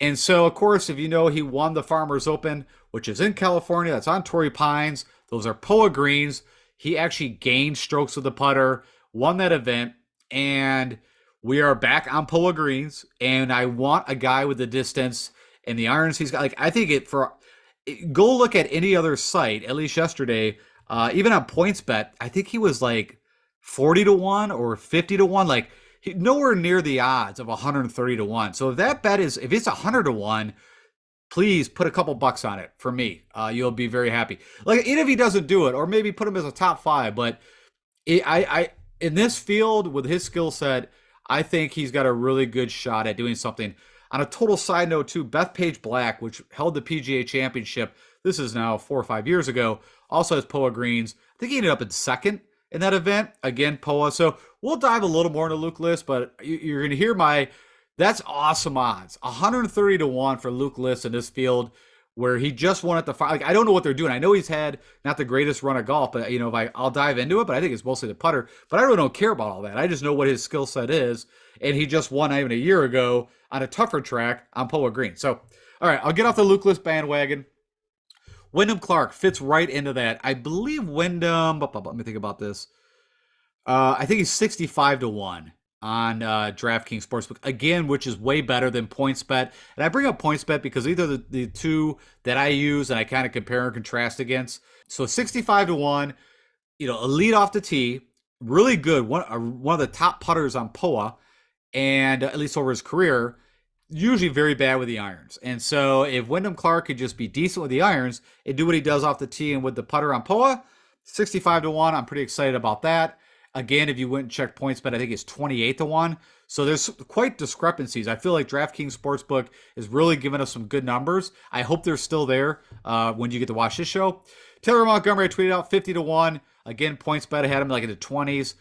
And so, of course, if he won the Farmers Open, which is in California, that's on Torrey Pines. Those are POA greens. He actually gained strokes with the putter, won that event, and we are back on POA greens. And I want a guy with the distance and the irons he's got. I think go look at any other site, at least yesterday, even on PointsBet, I think he was 40 to 1 or 50 to 1, nowhere near the odds of 130 to 1. So if it's 100 to 1, please put a couple bucks on it for me. You'll be very happy. Even if he doesn't do it, or maybe put him as a top 5. But I in this field with his skill set, I think he's got a really good shot at doing something. On a total side note, too, Bethpage Black, which held the PGA Championship, this is now 4 or 5 years ago, also has POA greens. I think he ended up in second in that event. Again, POA. So we'll dive a little more into Luke List, but you're going to hear that's awesome odds. 130 to 1 for Luke List in this field where he just won at the fire. I don't know what they're doing. I know he's had not the greatest run of golf, but I'll dive into it, but I think it's mostly the putter. But I really don't care about all that. I just know what his skill set is, and he just won even a year ago on a tougher track on POA green. So, all right, I'll get off the Luke List bandwagon. Wyndham Clark fits right into that. I believe Wyndham, let me think about this. I think he's 65 to 1 on DraftKings Sportsbook, again, which is way better than PointsBet. And I bring up PointsBet because these are the two that I use and I kind of compare and contrast against. So 65 to 1, a lead off the tee, really good, one of the top putters on POA, and at least over his career, usually very bad with the irons. And so if Wyndham Clark could just be decent with the irons and do what he does off the tee and with the putter on POA, 65 to 1, I'm pretty excited about that. Again, if you went and check PointsBet, I think it's 28 to 1. So there's quite discrepancies. I feel like DraftKings Sportsbook is really giving us some good numbers. I hope they're still there when you get to watch this show. Taylor Montgomery, I tweeted out 50 to 1. Again, PointsBet, I had him in the 20s.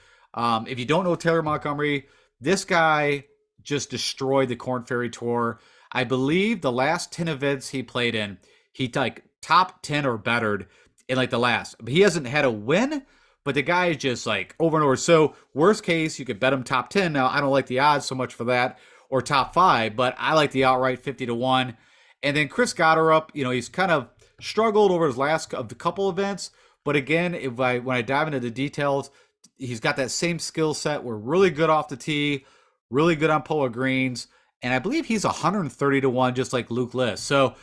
If you don't know Taylor Montgomery, this guy just destroyed the Corn Ferry Tour. I believe the last 10 events he played in, he top 10 or bettered in the last. But he hasn't had a win, but the guy is just over and over. So worst case, you could bet him top 10. Now, I don't like the odds so much for that, or top 5, but I like the outright 50 to 1. And then Chris Gotterup, he's kind of struggled over his last of the couple events. But again, when I dive into the details, he's got that same skill set. We're really good off the tee, really good on pull greens, and I believe he's 130 to 1, just like Luke List. So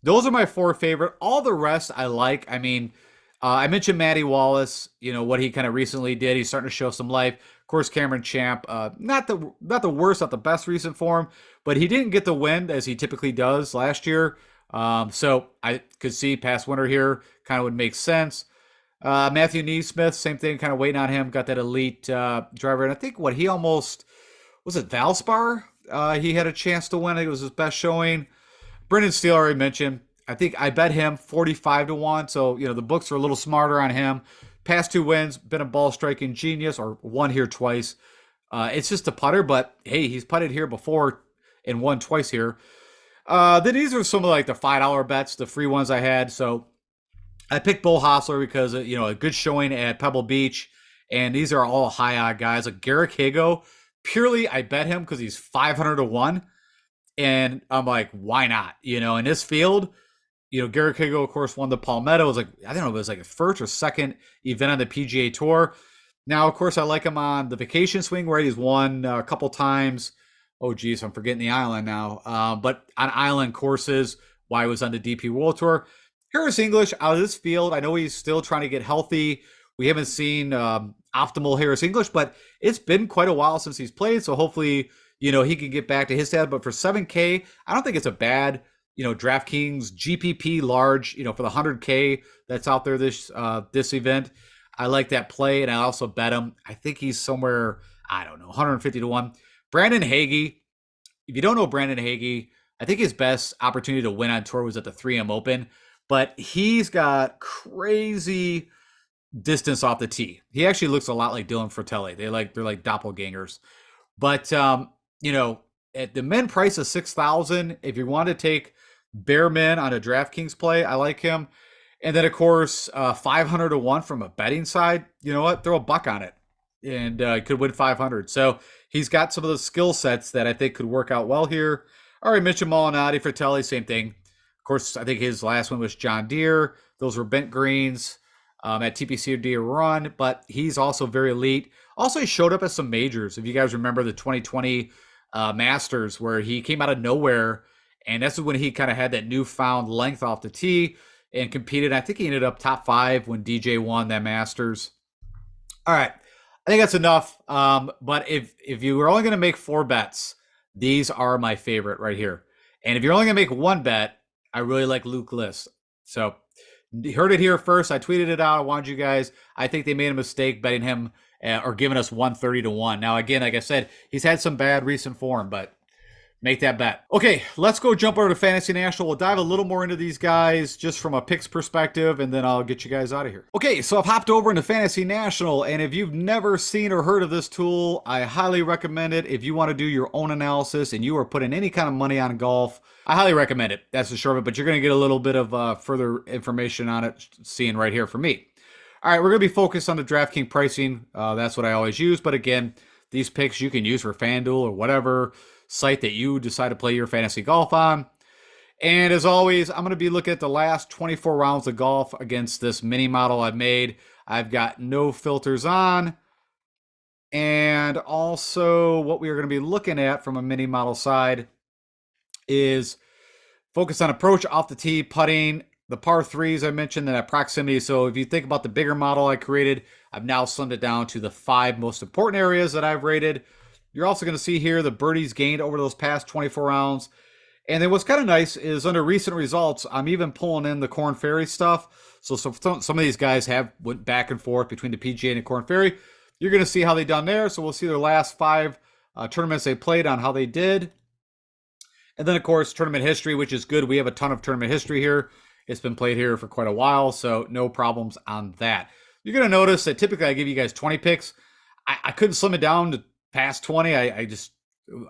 those are my four favorite. All the rest I like. I mean, I mentioned Matty Wallace, what he kind of recently did. He's starting to show some life. Of course, Cameron Champ, not the worst, not the best recent form, but he didn't get the win as he typically does last year. So I could see past winner here kind of would make sense. Matthew Neesmith, same thing, kind of waiting on him. Got that elite driver, and I think he almost was it Valspar. He had a chance to win. I think it was his best showing. Brendan Steele already mentioned. I bet him 45 to 1. So, the books are a little smarter on him. Past 2 wins, been a ball striking genius, or won here twice. It's just a putter, but hey, he's putted here before and won twice here. Then these are some of the $5 bets, the free ones I had. So I picked Bo Hostler because, a good showing at Pebble Beach. And these are all high odd guys. Like Garrick Hago, purely I bet him because he's 500 to 1. And I'm like, why not? In this field, Garrick Hago, of course, won the Palmetto. It was I don't know, it was a first or second event on the PGA Tour. Now, of course, I like him on the vacation swing where he's won a couple times. Oh, geez, I'm forgetting the island now. But on island courses, while he was on the DP World Tour. Harris English out of this field. I know he's still trying to get healthy. We haven't seen optimal Harris English, but it's been quite a while since he's played. So hopefully, he can get back to his stats. But for 7K, I don't think it's a bad, DraftKings GPP large, for the 100K that's out there this event. I like that play, and I also bet him. I think he's somewhere, I don't know, 150 to 1. Brandon Hagee. If you don't know Brandon Hagee, I think his best opportunity to win on tour was at the 3M Open. But he's got crazy distance off the tee. He actually looks a lot like Dylan Fratelli. They're like doppelgangers. But at the min price of 6,000, if you want to take bare min on a DraftKings play, I like him. And then of course, 500 to 1 from a betting side. You know what? Throw a buck on it, and could win 500. So he's got some of the skill sets that I think could work out well here. All right, Mitchell Molinari, Fratelli, same thing. Of course, I think his last one was John Deere. Those were bent greens at TPC Deere Run, but he's also very elite. Also, he showed up at some majors. If you guys remember the 2020 Masters, where he came out of nowhere, and that's when he kind of had that newfound length off the tee and competed. I think he ended up top 5 when DJ won that Masters. All right, I think that's enough. But if you were only going to make 4 bets, these are my favorite right here. And if you're only going to make 1 bet, I really like Luke List. So you heard it here first. I tweeted it out. I wanted you guys. I think they made a mistake betting him or giving us 130 to 1. Now, again, like I said, he's had some bad recent form, but make that bet. Okay, let's go jump over to Fantasy National. We'll dive a little more into these guys just from a picks perspective, and then I'll get you guys out of here. Okay, so I've hopped over into Fantasy National, and if you've never seen or heard of this tool, I highly recommend it. If you want to do your own analysis and you are putting any kind of money on golf, I highly recommend it. That's the short of it, but you're going to get a little bit of further information on it, seeing right here from me. All right, we're going to be focused on the DraftKings pricing. That's what I always use, but again, these picks you can use for FanDuel or whatever site that you decide to play your fantasy golf on. And as always, I'm going to be looking at the last 24 rounds of golf against this mini model I've made. I've got no filters on. And also what we are going to be looking at from a mini model side is focus on approach, off the tee, putting, the par threes I mentioned, and that proximity. So if you think about the bigger model I created, I've now slimmed it down to the 5 most important areas that I've rated. You're also going to see here the birdies gained over those past 24 rounds. And then what's kind of nice is under recent results, I'm even pulling in the Korn Ferry stuff. So some of these guys have went back and forth between the PGA and the Korn Ferry. You're going to see how they done there. So we'll see their last 5 tournaments they played on how they did. And then, of course, tournament history, which is good. We have a ton of tournament history here. It's been played here for quite a while, so no problems on that. You're going to notice that typically I give you guys 20 picks. I couldn't slim it down to past 20.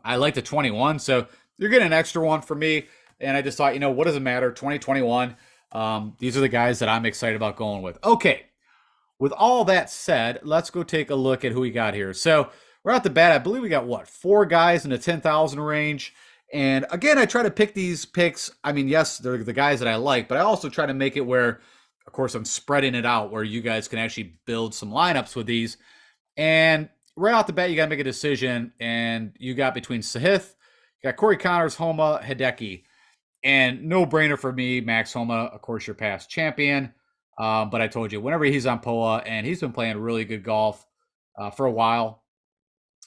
I like the 21, so you're getting an extra one for me. And I just thought, what does it matter? 2021. These are the guys that I'm excited about going with. Okay, with all that said, let's go take a look at who we got here. So right off the bat, I believe we got 4 guys in the 10,000 range. And again, I try to pick these picks. I mean, yes, they're the guys that I like, but I also try to make it where, of course, I'm spreading it out where you guys can actually build some lineups with these. And right off the bat, you got to make a decision. And you got between Sahith, you got Corey Connors, Homa, Hideki. And no brainer for me, Max Homa, of course, your past champion. But I told you, whenever he's on POA, and he's been playing really good golf for a while.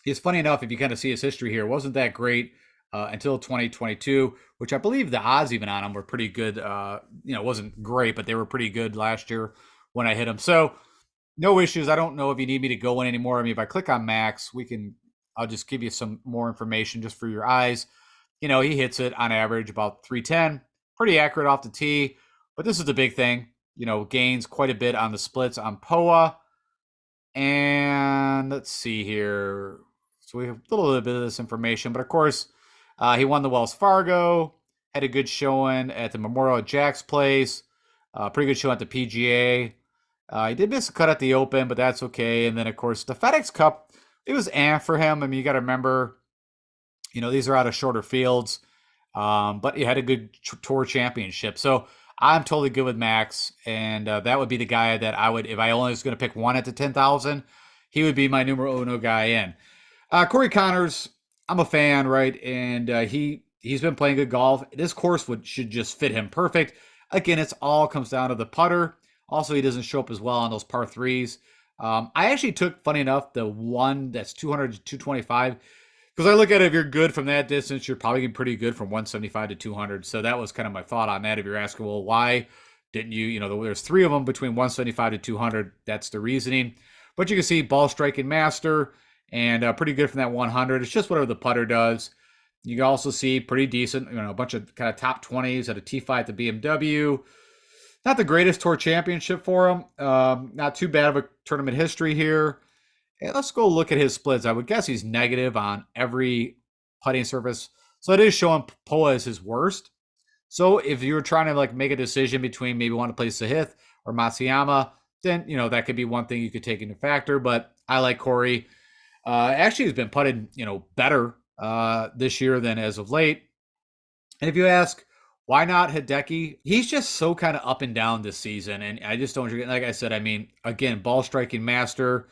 He's funny enough, if you kind of see his history here, wasn't that great until 2022, which I believe the odds even on him were pretty good. It wasn't great, but they were pretty good last year when I hit him. So no issues. I don't know if you need me to go in anymore. I mean, if I click on Max, I'll just give you some more information just for your eyes. He hits it on average about 310, pretty accurate off the tee. But this is the big thing. Gains quite a bit on the splits on POA. And let's see here. So we have a little bit of this information, but of course, he won the Wells Fargo, had a good showing at the Memorial at Jack's Place, pretty good showing at the PGA. He did miss a cut at the Open, but that's okay. And then, of course, the FedEx Cup, it was for him. I mean, you got to remember, these are out of shorter fields, but he had a good tour championship. So I'm totally good with Max, and that would be the guy that I would, if I only was going to pick one at the 10,000, he would be my numero uno guy in. Corey Connors, I'm a fan, right? And he's been playing good golf. This course should just fit him perfect. Again, it's all comes down to the putter. Also, he doesn't show up as well on those par threes. I actually took, funny enough, the one that's 200 to 225 because I look at it, if you're good from that distance, you're probably pretty good from 175 to 200. So that was kind of my thought on that. If you're asking, well, why didn't you, there's three of them between 175 to 200. That's the reasoning. But you can see ball striking master and pretty good from that 100. It's just whatever the putter does. You can also see pretty decent, a bunch of kind of top 20s at a T5 at the BMW. Not the greatest tour championship for him. Not too bad of a tournament history here. And let's go look at his splits. I would guess he's negative on every putting surface. So it is showing POA as his worst. So if you were trying to make a decision between maybe want to play Sahith or Matsuyama, then that could be one thing you could take into factor. But I like Corey. Actually, he's been putting better this year than as of late. And if you ask why not Hideki, he's just so kind of up and down this season, and I just don't. Like I said, I mean, again, ball striking master.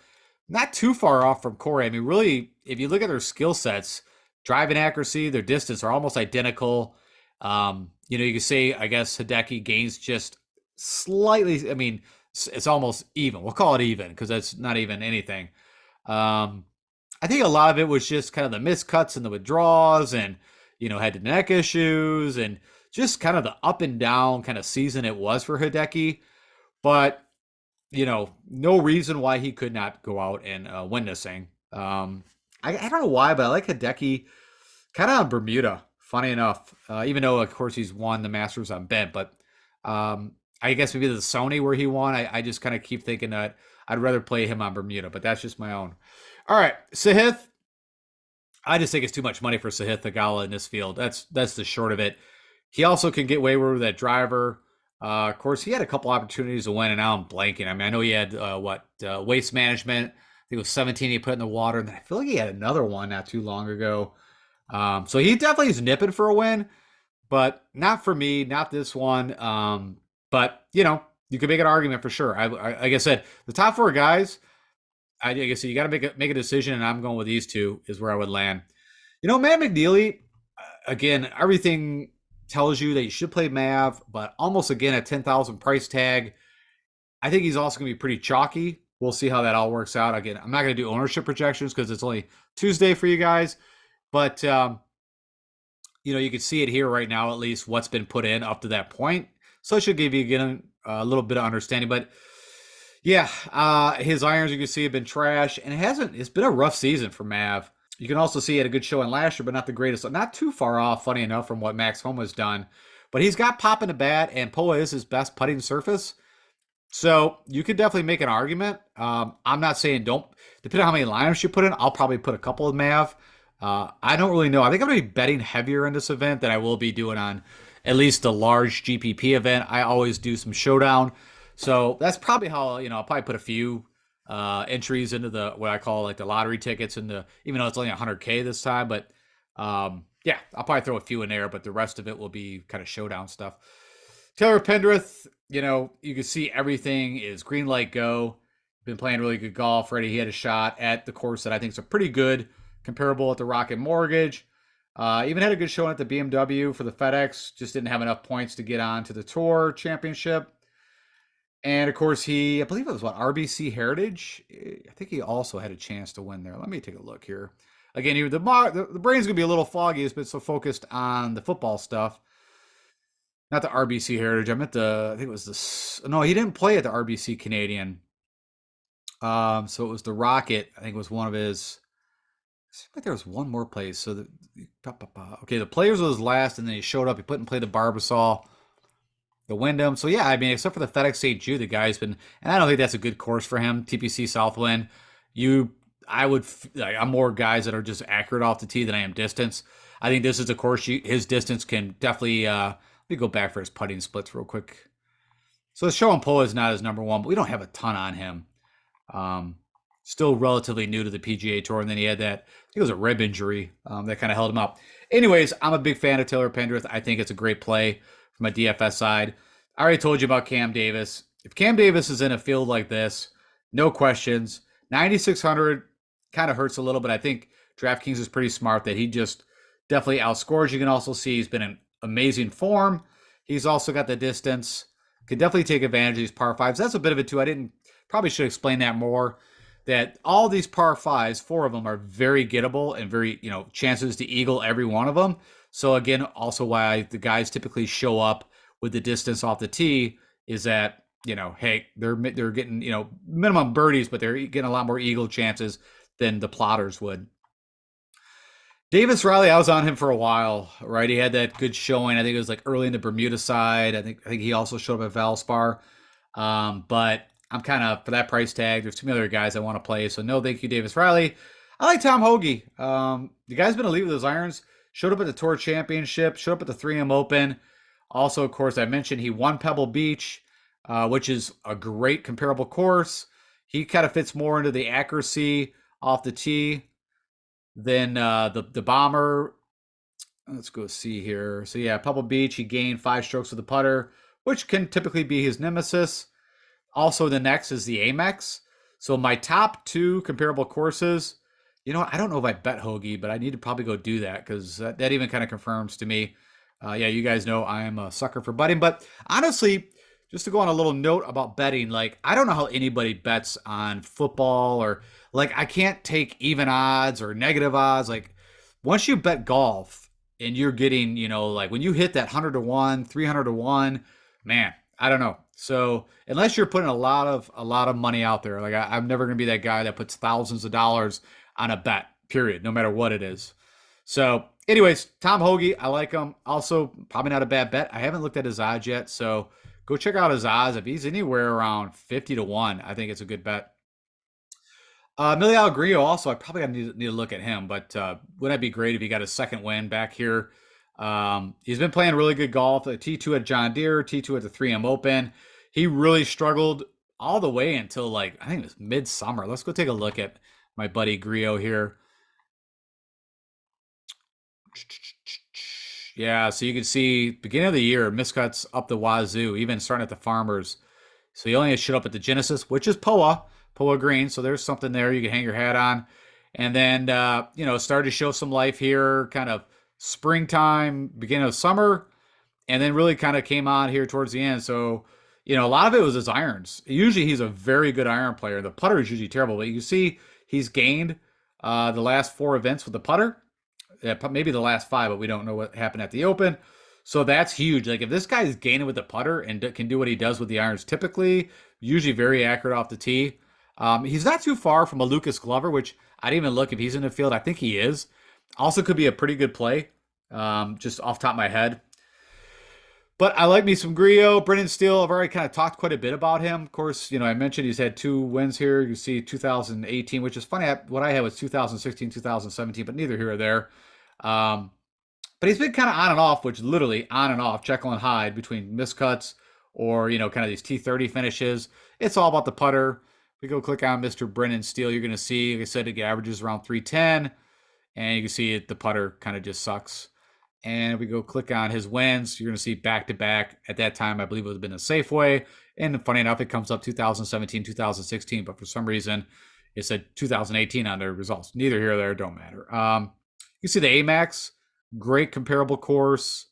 Not too far off from Corey. I mean, really, if you look at their skill sets, driving accuracy, their distance are almost identical. You can say, I guess, Hideki gains just slightly. I mean, it's almost even. We'll call it even because that's not even anything. I think a lot of it was just kind of the miscuts and the withdrawals and, head to neck issues and just kind of the up and down kind of season it was for Hideki. But no reason why he could not go out and win this thing. I don't know why, but I like Hideki kind of on Bermuda, funny enough, even though, of course, he's won the Masters on bent. But I guess maybe the Sony where he won, I just kind of keep thinking that I'd rather play him on Bermuda, but that's just my own. All right, Sahith. I just think it's too much money for Sahith Theegala in this field. That's the short of it. He also can get wayward with that driver. Of course, he had a couple opportunities to win, and now I'm blanking. I mean, I know he had waste management. I think it was 17 he put in the water, and I feel like he had another one not too long ago. So he definitely is nipping for a win, but not for me, not this one. But you could make an argument for sure. I like I said, the top four guys. I guess you got to make a decision, and I'm going with these two is where I would land. Matt McNeely, again, everything tells you that you should play Mav, but almost again at 10,000 price tag, I think he's also going to be pretty chalky. We'll see how that all works out. Again, I'm not going to do ownership projections because it's only Tuesday for you guys, but you can see it here right now, at least what's been put in up to that point. So it should give you again a little bit of understanding, but yeah, his irons you can see have been trash, and it's been a rough season for Mav. You can also see he had a good showing last year, but not the greatest. Not too far off, funny enough, from what Max Homa's done. But he's got pop in the bat, and POA is his best putting surface. So you could definitely make an argument. I'm not saying don't. Depending on how many lineups you put in, I'll probably put a couple of Mav. I don't really know. I think I'm going to be betting heavier in this event than I will be doing on at least the large GPP event. I always do some showdown. So that's probably how, I'll probably put a few entries into what I call the lottery tickets, even though it's only 100K this time. But Yeah, I'll probably throw a few in there, but the rest of it will be kind of showdown stuff. Taylor Pendrith, you can see everything is green light go. Been playing really good golf already. He had a shot at the course that I think is a pretty good comparable at the Rocket Mortgage. Even had a good showing at the BMW for the FedEx. Just didn't have enough points to get on to the Tour Championship. And of course, I believe it was what, RBC Heritage. I think he also had a chance to win there. Let me take a look here. Again, the brain's gonna be a little foggy. It's been so focused on the football stuff. Not the RBC Heritage. I meant I think it was this. No, he didn't play at the RBC Canadian. So it was the Rocket. I think it was one of his. It seemed like there was one more place. So okay, the Players was last, and then he showed up. He put and played the Barbasol, the Wyndham. So yeah, I mean, except for the FedEx St. Jude, the guy's been, and I don't think that's a good course for him. TPC Southwind. I would. I'm more guys that are just accurate off the tee than I am distance. I think this is a course his distance can definitely. Let me go back for his putting splits real quick. So the Show and Poa is not his number one, but we don't have a ton on him. Um, Still relatively new to the PGA Tour, and then he had that, I think it was a rib injury that kind of held him up. Anyways, I'm a big fan of Taylor Pendrith. I think it's a great play from a DFS side. I already told you about Cam Davis. If Cam Davis is in a field like this, no questions. 9,600 kind of hurts a little, but I think DraftKings is pretty smart that he just definitely outscores. You can also see he's been in amazing form. He's also got the distance. Could definitely take advantage of these par fives. That's a bit of it too. I didn't probably should explain that more. That all these par fives, four of them are very gettable and very, chances to eagle every one of them. So again, also why the guys typically show up with the distance off the tee is that, hey, they're getting, minimum birdies, but they're getting a lot more eagle chances than the plotters would. Davis Riley, I was on him for a while, right? He had that good showing. I think it was like early in the Bermuda side. I think he also showed up at Valspar. But I'm kind of for that price tag. There's too many other guys I want to play, so no, thank you, Davis Riley. I like Tom Hoagie. The guy's been elite with his irons. Showed up at the Tour Championship. Showed up at the 3M Open. Also, of course, I mentioned he won Pebble Beach, which is a great comparable course. He kind of fits more into the accuracy off the tee than the bomber. Let's go see here. So yeah, Pebble Beach, he gained 5 strokes with the putter, which can typically be his nemesis. Also, the next is the Amex. So my top two comparable courses, I don't know if I bet Hoagie, but I need to probably go do that because that even kind of confirms to me. Yeah, you guys know I am a sucker for betting. But honestly, just to go on a little note about betting, like I don't know how anybody bets on football or like I can't take even odds or negative odds. Like once you bet golf and you're getting, like when you hit that 100 to 1, 300 to 1, man, I don't know. So unless you're putting a lot of money out there, like I'm never gonna be that guy that puts thousands of dollars on a bet, period, no matter what it is. So, anyways, Tom Hoagie, I like him. Also, probably not a bad bet. I haven't looked at his odds yet, so go check out his odds. If he's anywhere around 50 to 1, I think it's a good bet. Emilio Grillo also, I probably need to look at him, but wouldn't it be great if he got a second win back here? He's been playing really good golf. T2 at John Deere, T2 at the 3M Open. He really struggled all the way until like I think it was midsummer. Let's go take a look at my buddy Grillo here. Yeah, so you can see beginning of the year miscuts up the wazoo, even starting at the Farmers. So he only showed up at the Genesis, which is Poa Green. So there's something there you can hang your hat on. And then started to show some life here, kind of springtime, beginning of summer, and then really kind of came on here towards the end. So a lot of it was his irons. Usually he's a very good iron player. The putter is usually terrible, but you see he's gained the last 4 events with the putter. Yeah, maybe the last 5, but we don't know what happened at the Open. So that's huge. Like if this guy is gaining with the putter and can do what he does with the irons, typically, usually very accurate off the tee. He's not too far from a Lucas Glover, which I didn't even look if he's in the field. I think he is. Also could be a pretty good play, just off top of my head. But I like me some Grillo. Brendan Steele, I've already kind of talked quite a bit about him. Of course, I mentioned he's had 2 wins here. You see 2018, which is funny. What I had was 2016, 2017, but neither here or there. But he's been kind of on and off, which literally on and off, Jekyll and Hyde between miscuts or, kind of these T30 finishes. It's all about the putter. We go click on Mr. Brendan Steele. You're going to see, like I said, it averages around 310. And you can see it, the putter kind of just sucks. And if we go click on his wins, you're going to see back to back. At that time, I believe it would have been a Safeway. And funny enough, it comes up 2017, 2016, but for some reason, it said 2018 on their results. Neither here or there, don't matter. You see the Amex, great comparable course.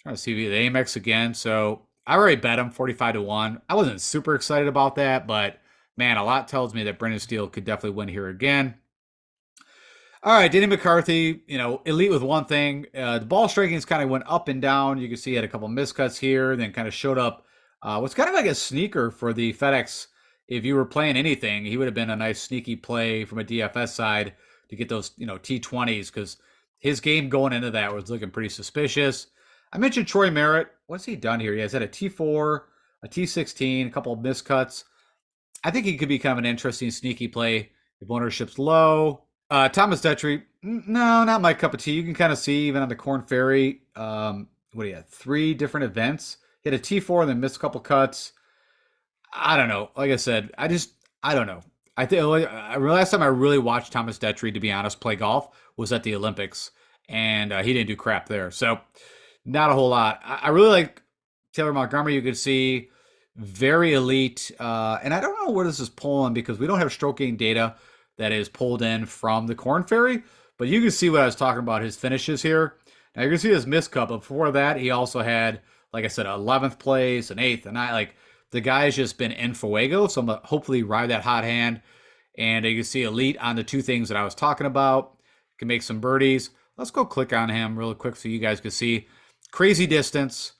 Trying to see the Amex again. So I already bet him 45 to 1. I wasn't super excited about that, but man, a lot tells me that Brendan Steele could definitely win here again. All right, Danny McCarthy, elite with one thing. The ball strikings kind of went up and down. You can see he had a couple miscuts here, then kind of showed up. What's kind of like a sneaker for the FedEx. If you were playing anything, he would have been a nice sneaky play from a DFS side to get those, T20s, because his game going into that was looking pretty suspicious. I mentioned Troy Merritt. What's he done here? He has had a T4, a T16, a couple of miscuts. I think he could be kind of an interesting sneaky play if ownership's low. Thomas Detry, no, not my cup of tea. You can kind of see even on the Corn Ferry, what do you have? 3 different events. He had a T4 and then missed a couple cuts. I don't know. Like I said, I don't know. I think last time I really watched Thomas Detry, to be honest, play golf was at the Olympics, and he didn't do crap there. So not a whole lot. I really like Taylor Montgomery. You could see very elite, and I don't know where this is pulling because we don't have stroke gain data that is pulled in from the Corn Ferry, but you can see what I was talking about, his finishes here. Now you can see his missed cut, but before that, he also had, like I said, 11th place, an 8th, and like the guy's just been en fuego, so I'm gonna hopefully ride that hot hand. And you can see elite on the 2 things that I was talking about. Can make some birdies. Let's go click on him real quick so you guys can see. Crazy distance.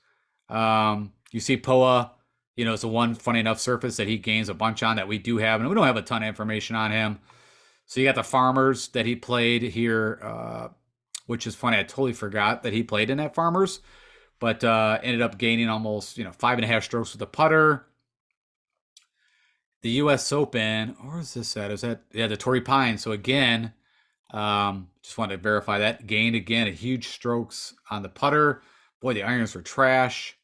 You see POA, it's a one funny enough surface that he gains a bunch on that we do have, and we don't have a ton of information on him. So you got the Farmers that he played here, which is funny. I totally forgot that he played in that Farmers, but ended up gaining almost 5.5 strokes with the putter. The U.S. Open, where is this at? Is that the Torrey Pines? So again, just wanted to verify that gained again a huge strokes on the putter. Boy, the irons were trash.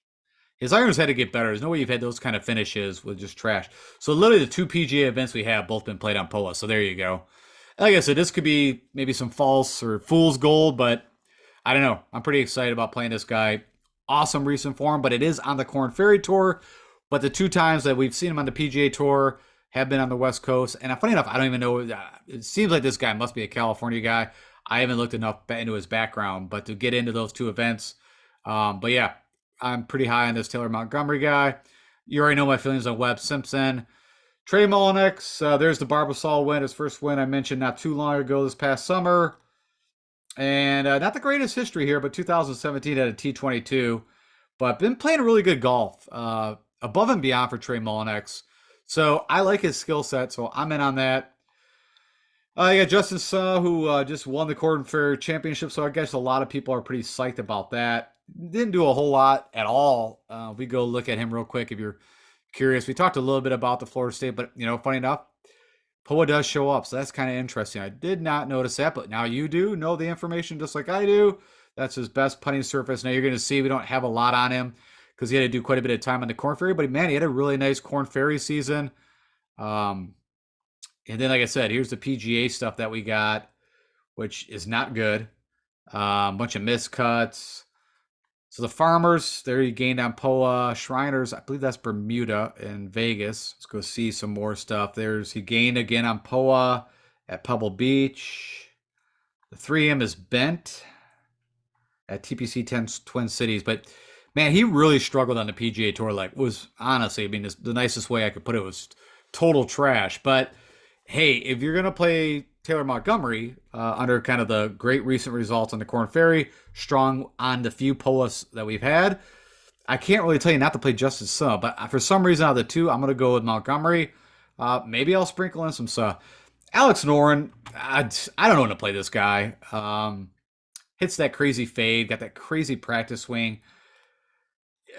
His irons had to get better. There's no way you've had those kind of finishes with just trash. So literally the 2 PGA events we have both been played on POA. So there you go. Like I said, this could be maybe some false or fool's gold, but I don't know. I'm pretty excited about playing this guy. Awesome recent form, but it is on the Corn Ferry Tour. But the 2 times that we've seen him on the PGA Tour have been on the West Coast. And funny enough, I don't even know. It seems like this guy must be a California guy. I haven't looked enough into his background, but to get into those 2 events. But yeah, I'm pretty high on this Taylor Montgomery guy. You already know my feelings on Webb Simpson. Trey Mullinax, there's the Barbasol win, his first win I mentioned not too long ago this past summer. And not the greatest history here, but 2017 had a T22. But been playing really good golf, above and beyond for Trey Mullinax. So I like his skill set, so I'm in on that. You got Justin Suh, who just won the Corn Ferry Championship, so I guess a lot of people are pretty psyched about that. Didn't do a whole lot at all. We go look at him real quick if you're curious. We talked a little bit about the Florida State, but funny enough, POA does show up, so that's kind of interesting. I did not notice that, but now you do know the information just like I do. That's his best putting surface. Now you're going to see we don't have a lot on him because he had to do quite a bit of time on the Corn Ferry, but man, he had a really nice Corn Ferry season. And then, like I said, here's the PGA stuff that we got, which is not good. Bunch of miscuts. So the Farmers, there he gained on POA. Shriners, I believe that's Bermuda in Vegas. Let's go see some more stuff. He gained again on POA at Pebble Beach. The 3M is bent at TPC 10 Twin Cities. But, man, he really struggled on the PGA Tour. Was honestly, the nicest way I could put it was total trash. But, hey, if you're going to play Taylor Montgomery under kind of the great recent results on the Corn Ferry, strong on the few POAs that we've had, I can't really tell you not to play Justin Suh, but for some reason out of the 2, I'm going to go with Montgomery. Maybe I'll sprinkle in some Suh. Alex Noren, I don't know when to play this guy. Hits that crazy fade, got that crazy practice swing.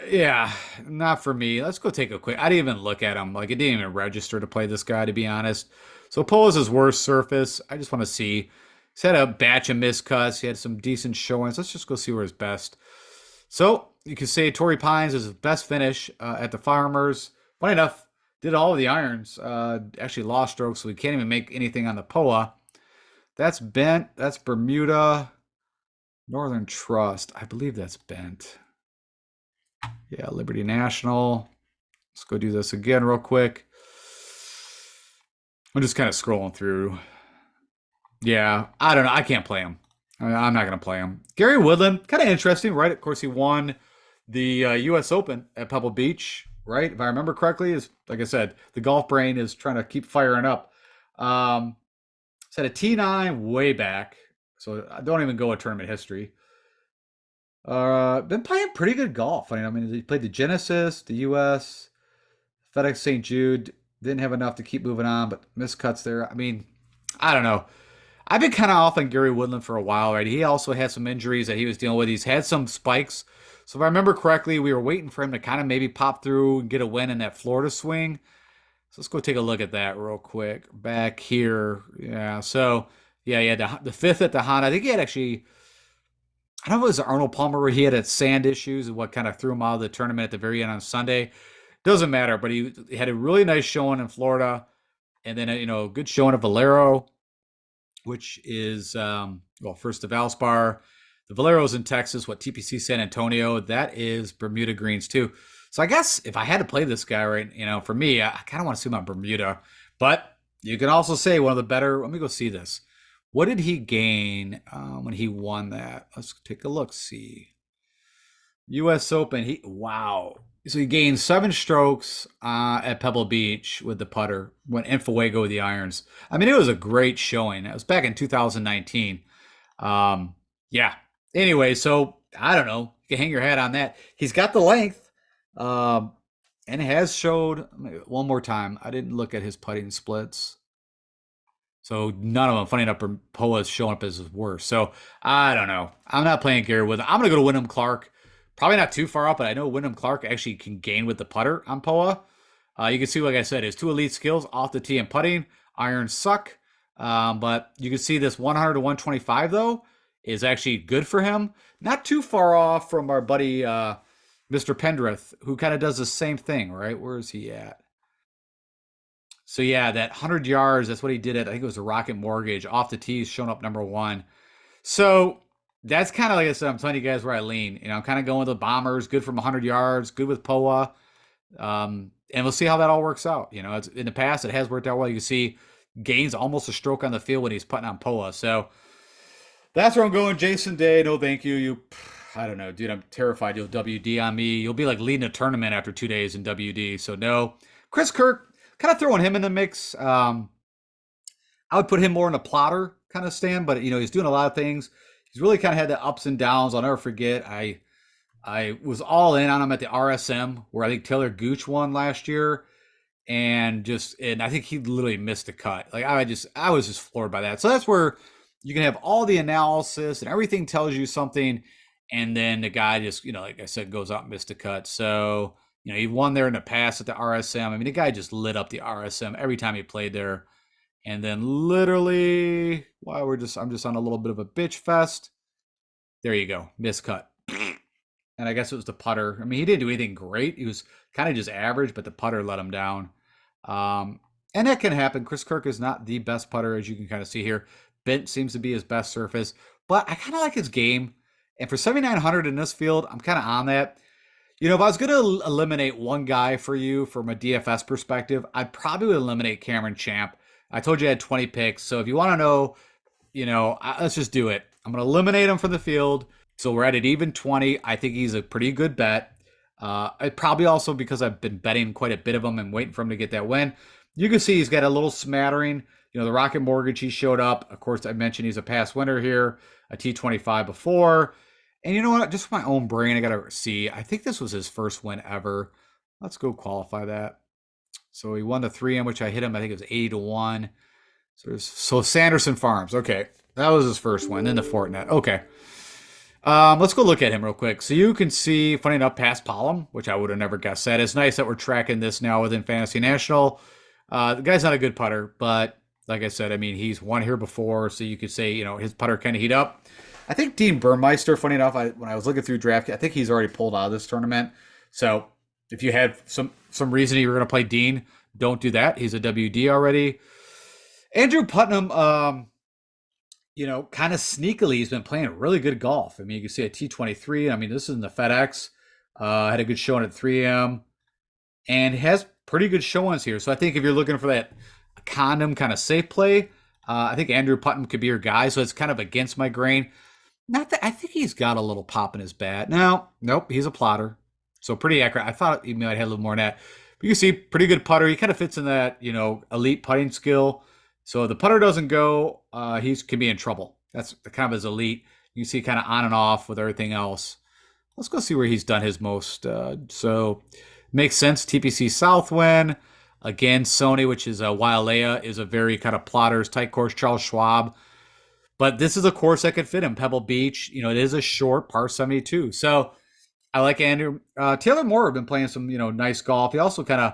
Yeah, not for me. Let's go take a quick. I didn't even look at him. It didn't even register to play this guy, to be honest. So POA's his worst surface. I just want to see. He's had a batch of miscuts. He had some decent showings. Let's just go see where his best. So you can say Torrey Pines is his best finish at the Farmers. Funny enough, did all of the irons. Actually lost strokes, so we can't even make anything on the POA. That's bent. That's Bermuda. Northern Trust. I believe that's bent. Yeah, Liberty National. Let's go do this again real quick. I'm just kind of scrolling through. Yeah, I don't know. I can't play him. I'm not going to play him. Gary Woodland, kind of interesting, right? Of course, he won the U.S. Open at Pebble Beach, right? If I remember correctly, is like I said, the golf brain is trying to keep firing up. Set a T9 way back, so I don't even go a tournament history. Been playing pretty good golf. I mean, he played the Genesis, the U.S., FedEx St. Jude. Didn't have enough to keep moving on, but missed cuts there. I mean, I don't know. I've been kind of off on Gary Woodland for a while, right? He also had some injuries that he was dealing with. He's had some spikes. So if I remember correctly, we were waiting for him to kind of maybe pop through and get a win in that Florida swing. So let's go take a look at that real quick. Back here. Yeah. So, yeah, he had the fifth at the Honda. I think he had actually, I don't know if it was Arnold Palmer where he had sand issues and what kind of threw him out of the tournament at the very end on Sunday. Doesn't matter, but he had a really nice showing in Florida. And then, a good showing of Valero, which is well, first the Valspar, the Valero's in Texas, what TPC San Antonio, that is Bermuda greens too. So I guess if I had to play this guy, right, for me, I kind of want to see him on Bermuda, but you can also say one of the better. Let me go see this. What did he gain when he won that? Let's take a look. See, U.S. Open. Wow. So he gained 7 strokes at Pebble Beach with the putter. Went in Fuego with the irons. I mean, it was a great showing. It was back in 2019. Yeah. Anyway, so I don't know. You can hang your hat on that. He's got the length, and has showed one more time. I didn't look at his putting splits. So none of them, funny enough, Poa is showing up as his worst. So I don't know. I'm not playing Gary with him. I'm going to go to Wyndham Clark. Probably not too far up, but I know Wyndham Clark actually can gain with the putter on Poa. You can see, like I said, his 2 elite skills off the tee and putting. Irons suck. But you can see this 100 to 125, though, is actually good for him. Not too far off from our buddy Mr. Pendrith, who kind of does the same thing, right? Where is he at? So yeah, that 100 yards, that's what he did at, I think it was a Rocket Mortgage, off the tee, showing up number one. So that's kind of like I said, I'm telling you guys where I lean. I'm kind of going with the Bombers, good from 100 yards, good with Poa. And we'll see how that all works out. It's in the past, it has worked out well. You can see gains almost a stroke on the field when he's putting on Poa. So that's where I'm going. Jason Day, no thank you. I don't know, dude. I'm terrified you'll WD on me. You'll be like leading a tournament after 2 days in WD. So no. Chris Kirk, kind of throwing him in the mix. I would put him more in a plotter kind of stand, but he's doing a lot of things. He's really kind of had the ups and downs. I'll never forget. I was all in on him at the RSM where I think Taylor Gooch won last year, and I think he literally missed the cut. Like I was just floored by that. So that's where you can have all the analysis and everything tells you something, and then the guy just like I said goes out and missed a cut. So he won there in the past at the RSM. I mean, the guy just lit up the RSM every time he played there. And then literally, I'm just on a little bit of a bitch fest. There you go, miscut. And I guess it was the putter. I mean, he didn't do anything great. He was kind of just average, but the putter let him down. And that can happen. Chris Kirk is not the best putter, as you can kind of see here. Bent seems to be his best surface, but I kind of like his game. And for 7,900 in this field, I'm kind of on that. If I was going to eliminate one guy for you from a DFS perspective, I'd probably eliminate Cameron Champ. I told you I had 20 picks. So if you want to know, let's just do it. I'm going to eliminate him from the field. So we're at an even 20. I think he's a pretty good bet. Probably also because I've been betting quite a bit of him and waiting for him to get that win. You can see he's got a little smattering. The Rocket Mortgage, he showed up. Of course, I mentioned he's a past winner here, a T25 before. And you know what? Just my own brain, I got to see. I think this was his first win ever. Let's go qualify that. So he won the 3M, which I hit him. I think it was 80 to 1. So Sanderson Farms. Okay. That was his first win. Then the Fortinet. Okay. Let's go look at him real quick. So you can see, funny enough, past Palom, which I would have never guessed that. It's nice that we're tracking this now within Fantasy National. The guy's not a good putter, but like I said, I mean, he's won here before. So you could say, his putter kind of heat up. I think Dean Burmeister, funny enough, when I was looking through draft, I think he's already pulled out of this tournament. So if you had some reason you were going to play Dean, don't do that. He's a WD already. Andrew Putnam, kind of sneakily, he's been playing really good golf. I mean, you can see a T23. I mean, this is in the FedEx. Had a good showing at 3 a.m. and has pretty good showings here. So I think if you're looking for that condom kind of safe play, I think Andrew Putnam could be your guy. So it's kind of against my grain. Not that I think he's got a little pop in his bat. No, nope, he's a plotter. So pretty accurate. I thought he might have a little more than that. But you can see pretty good putter. He kind of fits in that, elite putting skill. So if the putter doesn't go, he can be in trouble. That's kind of his elite. You can see kind of on and off with everything else. Let's go see where he's done his most. So makes sense. TPC Southwind. Again, Sony, which is a Wailea, is a very kind of plotters tight course. Charles Schwab. But this is a course that could fit him. Pebble Beach, it is a short par 72. So I like Andrew. Taylor Moore have been playing some, nice golf. He also kind of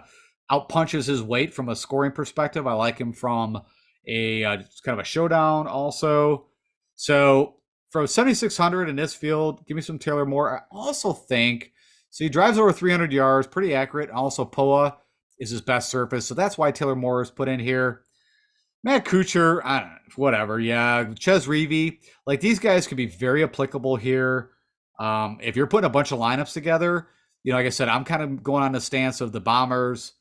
outpunches his weight from a scoring perspective. I like him from a kind of a showdown also. So from 7,600 in this field, give me some Taylor Moore. I also think, so he drives over 300 yards, pretty accurate. Also, POA is his best surface. So that's why Taylor Moore is put in here. Matt Kuchar, I don't know, whatever. Yeah, Ches Reavie. Like, these guys could be very applicable here. If you're putting a bunch of lineups together, like I said, I'm kind of going on the stance of the Bombers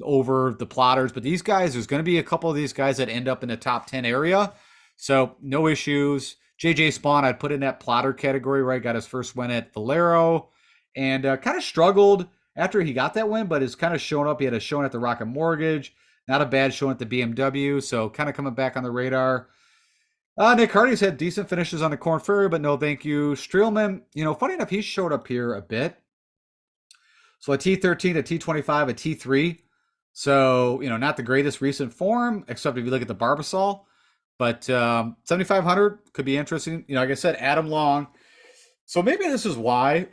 over the Plotters. But these guys, there's going to be a couple of these guys that end up in the top 10 area. So no issues. JJ Spawn, I'd put in that Plotter category, right? Got his first win at Valero and kind of struggled after he got that win, but is kind of showing up. He had a showing at the Rocket Mortgage. Not a bad showing at the BMW, so kind of coming back on the radar. Nick Hardy's had decent finishes on the Corn Ferry, but no thank you. Streelman, funny enough, he showed up here a bit. So a T13, a T25, a T3. So, not the greatest recent form, except if you look at the Barbasol. But 7,500 could be interesting. Like I said, Adam Long. So maybe this is why.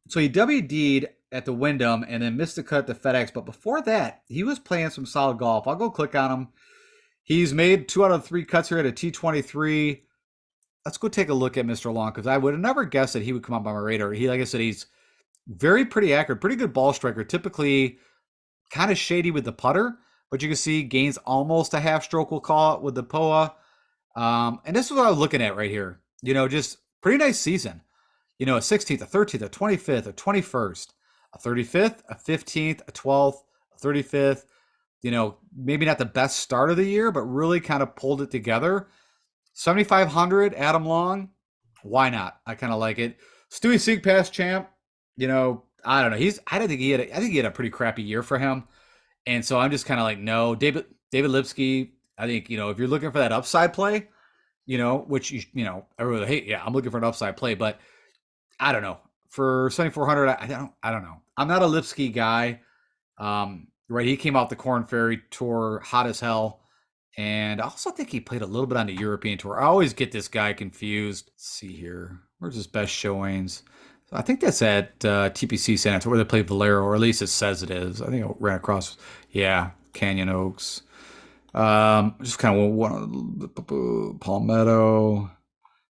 So he WD'd at the Wyndham and then missed the cut at the FedEx. But before that, he was playing some solid golf. I'll go click on him. He's made 2 out of 3 cuts here at a T23. Let's go take a look at Mr. Long, because I would have never guessed that he would come up on my radar. He, like I said, he's pretty accurate, pretty good ball striker. Typically kind of shady with the putter, but you can see gains almost a half stroke, we'll call it, with the POA. And this is what I was looking at right here. Just pretty nice season. A 16th, a 13th, a 25th, a 21st, a 35th, a 15th, a 12th, a 35th. Maybe not the best start of the year, but really kind of pulled it together. 7,500, Adam Long. Why not? I kind of like it. Stewie Sieg past champ. I don't know. I think he had a pretty crappy year for him. And so I'm just kind of like, no. David Lipsky, I think, if you're looking for that upside play, which, I really hate, yeah, I'm looking for an upside play, but I don't know. For 7,400, I don't know. I'm not a Lipsky guy. Right, he came out the Corn Ferry Tour hot as hell, and I also think he played a little bit on the European Tour. I always get this guy confused. Let's see here. Where's his best showings? So I think that's at TPC San Antonio, where they play Valero, or at least it says it is. I think I ran across, yeah, Canyon Oaks. Just kind of one Palmetto.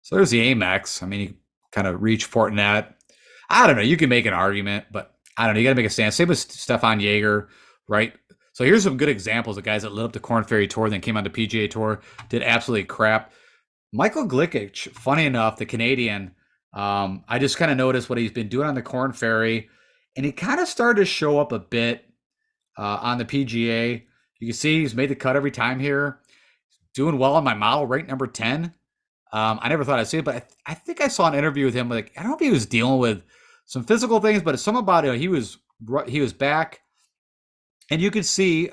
So there's the Amex. I mean, you kind of reach Fortinet. I don't know. You can make an argument, but I don't know. You got to make a stand. Same with Stefan Jaeger, right? So here's some good examples of guys that lit up the Corn Ferry Tour, then came on the PGA Tour, did absolutely crap. Michael Glickich, funny enough, the Canadian, I just kind of noticed what he's been doing on the Corn Ferry, and he kind of started to show up a bit on the PGA. You can see he's made the cut every time here. Doing well on my model, ranked number 10. I never thought I'd see it, but I think I saw an interview with him. Like, I don't know if he was dealing with some physical things, but it's something about it. He was back, and you could see,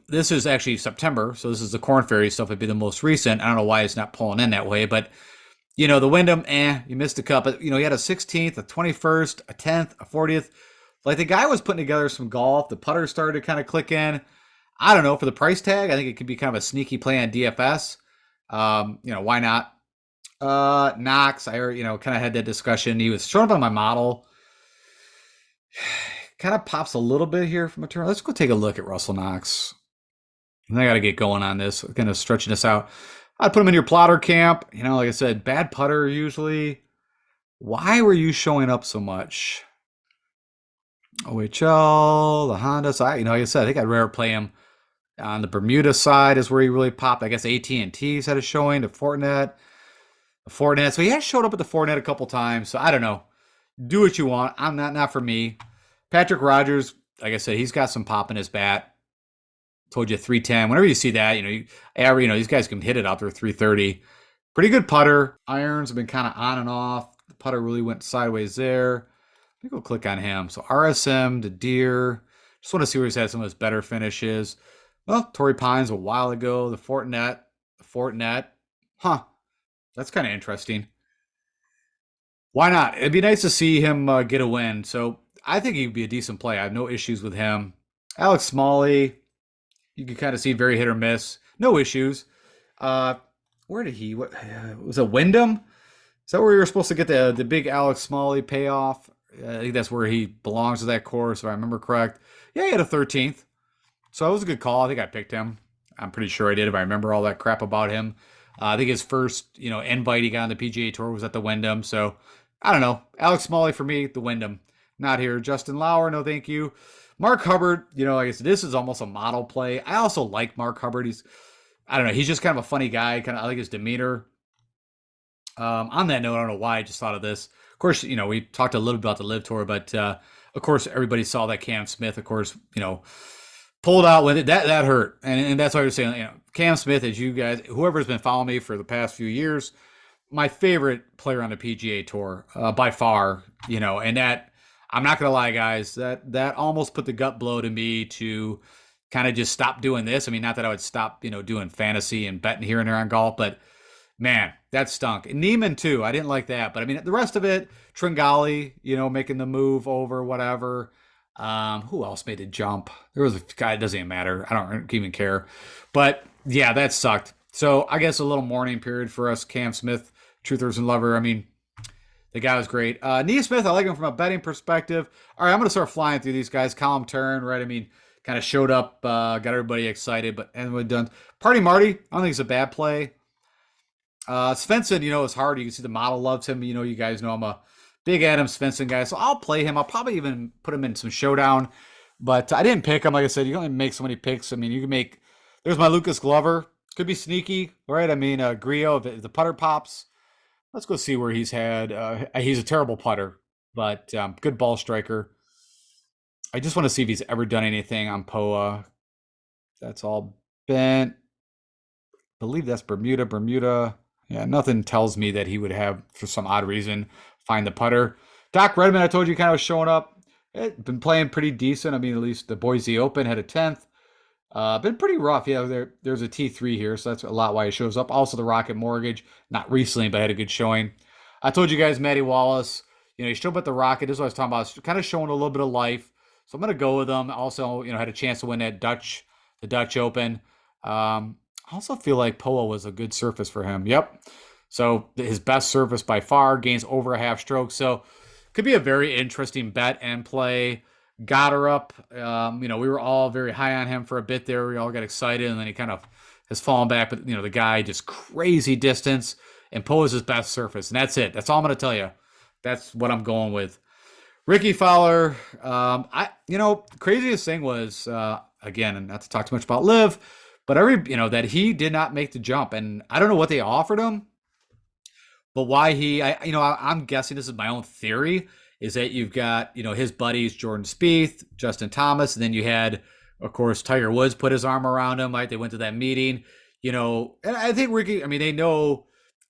this is actually September, so this is the Corn Ferry stuff. Would be the most recent. I don't know why it's not pulling in that way, but the Wyndham, you missed a cut, but he had a 16th, a 21st, a 10th, a 40th. Like, the guy was putting together some golf. The putter started to kind of click in. I don't know, for the price tag, I think it could be kind of a sneaky play on DFS. Why not? Knox, I kind of had that discussion. He was showing up on my model. Kind of pops a little bit here from a turn. Let's go take a look at Russell Knox. And I got to get going on this, kind of stretching this out. I'd put him in your plotter camp. Like I said, bad putter usually. Why were you showing up so much? OHL, the Honda. So like I said, I think I'd rather play him On the Bermuda side is where he really popped. I guess AT&T's had a showing to Fortinet. So he has showed up at the Fortinet a couple times. So I don't know. Do what you want. I'm not for me. Patrick Rogers, like I said, he's got some pop in his bat. Told you 310. Whenever you see that, these guys can hit it out there 330. Pretty good putter. Irons have been kind of on and off. The putter really went sideways there. Let me go click on him. So RSM to Deer. Just want to see where he's had some of his better finishes. Well, Torrey Pines a while ago. The Fortinet. Huh. That's kind of interesting. Why not? It'd be nice to see him get a win. So I think he'd be a decent play. I have no issues with him. Alex Smalley, you can kind of see very hit or miss. No issues. Uh, where did he? What was it? Wyndham? Is that where you were supposed to get the big Alex Smalley payoff? I think that's where he belongs to that course, if I remember correct. Yeah, he had a 13th, so it was a good call. I think I picked him. I'm pretty sure I did if I remember all that crap about him. I think his first invite he got on the PGA Tour was at the Wyndham. So I don't know. Alex Smalley for me, the Wyndham. Not here. Justin Lauer, no thank you. Mark Hubbard, I guess this is almost a model play. I also like Mark Hubbard. I don't know. He's just kind of a funny guy. I like his demeanor. On that note, I don't know why I just thought of this. Of course, we talked a little bit about the Live Tour, but of course, everybody saw that Cam Smith, of course, pulled out with it. That hurt, and that's why you're saying, Cam Smith, as you guys, whoever's been following me for the past few years, my favorite player on the PGA Tour by far. And that I'm not gonna lie, guys, that almost put the gut blow to me to kind of just stop doing this. I mean, not that I would stop, doing fantasy and betting here and there on golf, but man, that stunk. Neiman too. I didn't like that, but I mean the rest of it, Tringali, making the move over whatever. Who else made a jump? There was a guy. It doesn't even matter. I don't even care. But yeah, that sucked. So I guess a little mourning period for us. Cam Smith, truthers and lover. I mean, the guy was great. Nia Smith, I like him from a betting perspective. All right, I'm gonna start flying through these guys. Column turn, right? I mean, kind of showed up, got everybody excited, but and we're done. Party Marty, I don't think it's a bad play. Svensson, is hard. You can see the model loves him. You guys know I'm a big Adam Svensson guy, so I'll play him. I'll probably even put him in some showdown, but I didn't pick him. Like I said, you can only make so many picks. I mean, you can make. There's my Lucas Glover. Could be sneaky, right? I mean, Grillo, if the putter pops. Let's go see where he's had. He's a terrible putter, but good ball striker. I just want to see if he's ever done anything on POA. That's all bent. I believe that's Bermuda. Bermuda. Yeah, nothing tells me that he would have, for some odd reason, find the putter. Doc Redman, I told you, kind of showing up. Been playing pretty decent. I mean, at least the Boise Open had a 10th. Been pretty rough. Yeah, there's a T3 here, so that's a lot why he shows up. Also, the Rocket Mortgage, not recently, but had a good showing. I told you guys, Matty Wallace, he showed up at the Rocket. This is what I was talking about. Kind of showing a little bit of life. So I'm going to go with him. Also, had a chance to win the Dutch Open. I also feel like POA was a good surface for him. Yep. So his best surface by far, gains over a half stroke. So could be a very interesting bet and play. Got her up. We were all very high on him for a bit there. We all got excited, and then he kind of has fallen back. But the guy just crazy distance, and POA is his best surface, and that's it. That's all I'm going to tell you. That's what I'm going with. Ricky Fowler. Craziest thing was again, and not to talk too much about Liv, but that he did not make the jump, and I don't know what they offered him, but why I'm guessing, this is my own theory, is that you've got his buddies Jordan Spieth, Justin Thomas, and then you had, of course, Tiger Woods put his arm around him. Right, they went to that meeting, and I think Ricky. I mean, they know,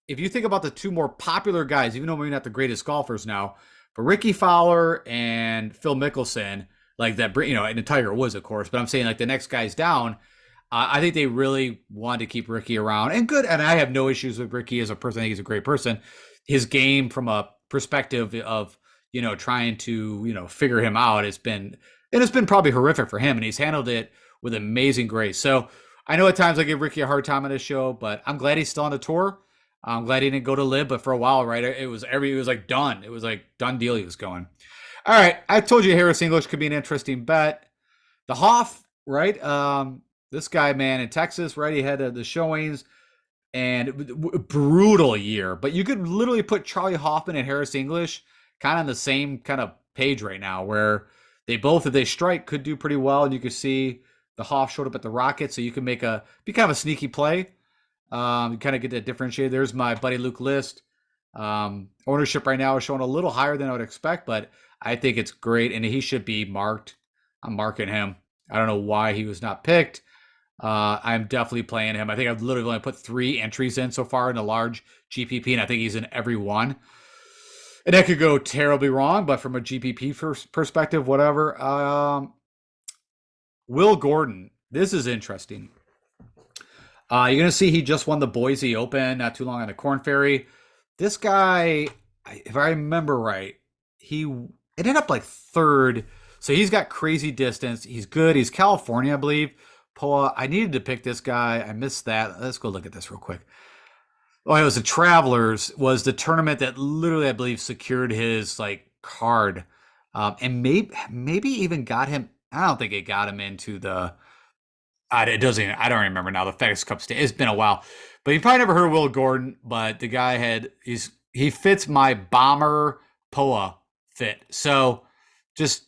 if you think about the two more popular guys, even though maybe not the greatest golfers now, but Ricky Fowler and Phil Mickelson, like that, and the Tiger Woods, of course. But I'm saying, like, the next guys down. I think they really wanted to keep Ricky around, and good. And I have no issues with Ricky as a person. I think he's a great person. His game, from a perspective of trying to figure him out, it's been probably horrific for him, and he's handled it with amazing grace. So I know at times I give Ricky a hard time on this show, but I'm glad he's still on the tour. I'm glad he didn't go to Live, but for a while, right, it was like done. It was like done deal. He was going. All right, I told you Harris English could be an interesting bet. The Hoff, right? This guy, man, in Texas, right? He had the showings, and brutal year. But you could literally put Charlie Hoffman and Harris English kind of on the same kind of page right now, where they both, if they strike, could do pretty well. And you could see The Hoff showed up at the Rockets, so you can be kind of a sneaky play. You kind of get that differentiated. There's my buddy Luke List. Ownership right now is showing a little higher than I would expect, but I think it's great, and he should be marked. I'm marking him. I don't know why he was not picked. I'm definitely playing him. I think I've literally only put 3 entries in so far in a large GPP, and I think he's in every one. And that could go terribly wrong, but from a GPP perspective, whatever. Will Gordon. This is interesting. You're going to see he just won the Boise Open not too long on the Corn Ferry. This guy, if I remember right, he ended up like 3rd. So he's got crazy distance. He's good. He's California, I believe. Poa, I needed to pick this guy. I missed that. Let's go look at this real quick. Oh, it was the Travelers, was the tournament that literally, I believe, secured his like card. And maybe even got him. I don't think it got him into the. It doesn't. I don't remember now. The FedEx Cup stage. It's been a while, but you probably never heard of Will Gordon. But the guy he fits my bomber Poa fit. So just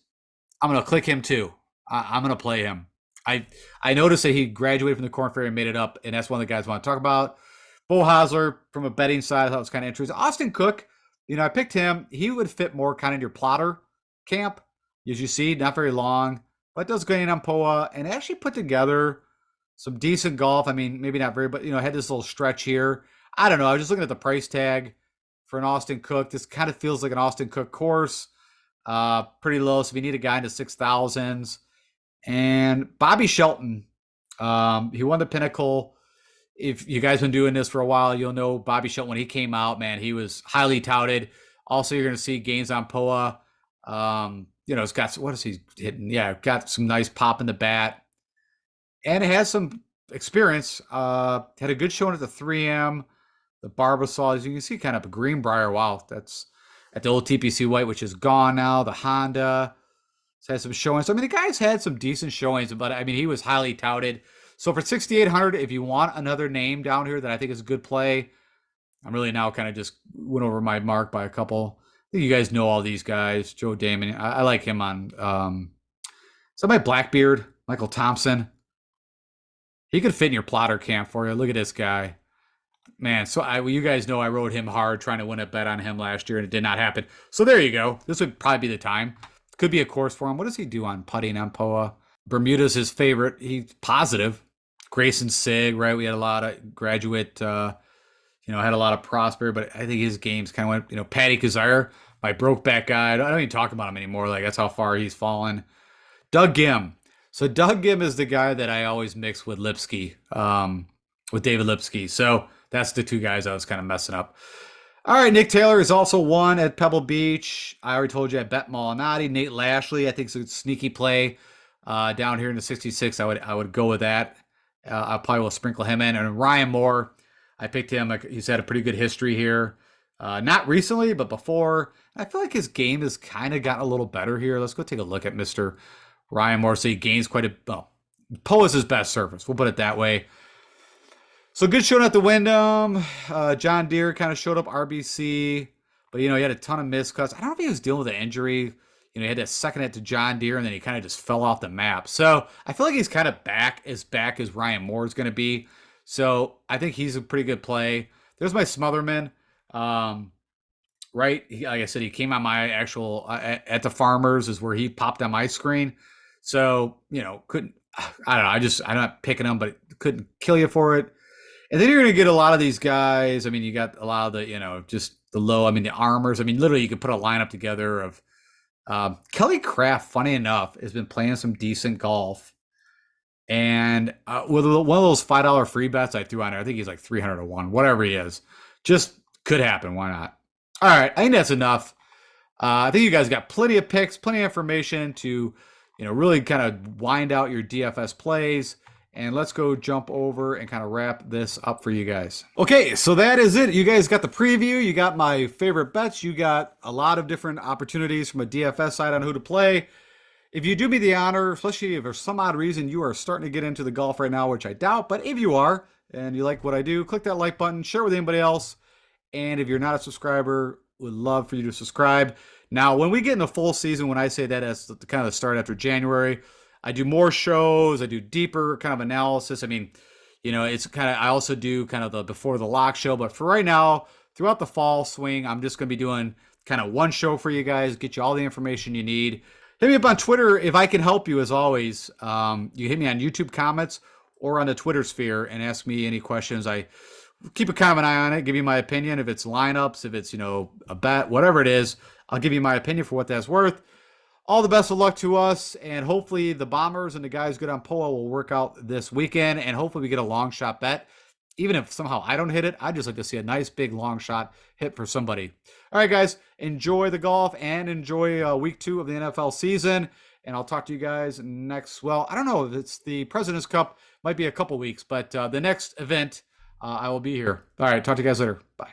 I'm gonna click him too. I'm gonna play him. I noticed that he graduated from the Corn Ferry and made it up, and that's one of the guys I want to talk about. Bo Hosler from a betting side, I thought it was kind of interesting. Austin Cook, I picked him. He would fit more kind of your plotter camp, as you see, not very long, but does good on Poa and actually put together some decent golf. I mean, maybe not very, but had this little stretch here. I don't know. I was just looking at the price tag for an Austin Cook. This kind of feels like an Austin Cook course. Pretty low. So if you need a guy into 6,000s. And Bobby Shelton, he won the Pinnacle. If you guys been doing this for a while, you'll know Bobby Shelton, when he came out, man, he was highly touted. Also, you're going to see gains on Poa. It's got, what is he hitting? Yeah, got some nice pop in the bat. And it has some experience. Had a good showing at the 3M, the Barbasol. As you can see, kind of a Greenbrier. Wow, that's at the old TPC White, which is gone now. The Honda has some showings. So, I mean, the guy's had some decent showings, but I mean, he was highly touted. So for 6,800, if you want another name down here that I think is a good play, I'm really now kind of just went over my mark by a couple. I think you guys know all these guys. Joe Damon, I like him on. Somebody Blackbeard, Michael Thompson. He could fit in your plotter camp for you. Look at this guy, man. So you guys know I rode him hard trying to win a bet on him last year, and it did not happen. So there you go. This would probably be the time. Could be a course for him. What does he do on putting on Poa? Bermuda's his favorite. He's positive. Grayson Sig, right? We had a lot of graduate, had a lot of prosper, but I think his games kind of went, Patty Kazire, my broke back guy. I don't even talk about him anymore. Like, that's how far he's fallen. Doug Gim. So Doug Gim is the guy that I always mix with Lipsky, with David Lipsky. So that's the 2 guys I was kind of messing up. All right, Nick Taylor is also one at Pebble Beach. I already told you I bet Molinati. Nate Lashley, I think it's a sneaky play down here in the 66. I would go with that. I probably will sprinkle him in. And Ryan Moore, I picked him. He's had a pretty good history here. Not recently, but before. I feel like his game has kind of gotten a little better here. Let's go take a look at Mr. Ryan Moore. So he gains quite a... Well, Poa is his best surface. We'll put it that way. So good showing at the Wyndham. John Deere kind of showed up RBC. But, he had a ton of missed cuts. I don't know if he was dealing with an injury. He had that second hit to John Deere, and then he kind of just fell off the map. So I feel like he's kind of back as Ryan Moore is going to be. So I think he's a pretty good play. There's my Smotherman. Right? Like I said, he came on my actual, at the Farmers is where he popped on my screen. So, couldn't, I don't know. I'm not picking him, but couldn't kill you for it. And then you're going to get a lot of these guys. I mean, you got a lot of the, just the low, the armors. I mean, literally you could put a lineup together of, Kelly Craft, funny enough, has been playing some decent golf. And with one of those $5 free bets I threw on there, I think he's like 300 to 1, whatever he is. Just could happen. Why not? All right. I think that's enough. I think you guys got plenty of picks, plenty of information to, really kind of wind out your DFS plays. And let's go jump over and kind of wrap this up for you guys. Okay, so that is it. You guys got the preview. You got my favorite bets. You got a lot of different opportunities from a DFS side on who to play. If you do me the honor, especially if there's some odd reason you are starting to get into the golf right now, which I doubt, but if you are and you like what I do, click that like button, share with anybody else. And if you're not a subscriber, would love for you to subscribe. Now, when we get in the full season, when I say that as kind of the start after January, I do more shows. I do deeper kind of analysis. I mean, it's kind of, I also do kind of the before the lock show, but for right now, throughout the fall swing, I'm just going to be doing kind of one show for you guys, get you all the information you need. Hit me up on Twitter if I can help you, as always. You hit me on YouTube comments or on the Twitter sphere and ask me any questions. I keep a kind of an eye on it, give you my opinion. If it's lineups, if it's, a bet, whatever it is, I'll give you my opinion for what that's worth. All the best of luck to us, and hopefully the Bombers and the guys good on POA will work out this weekend, and hopefully we get a long shot bet. Even if somehow I don't hit it, I'd just like to see a nice big long shot hit for somebody. All right, guys, enjoy the golf and enjoy week 2 of the NFL season, and I'll talk to you guys next, well, I don't know if it's the President's Cup, might be a couple weeks, but the next event, I will be here. All right, talk to you guys later. Bye.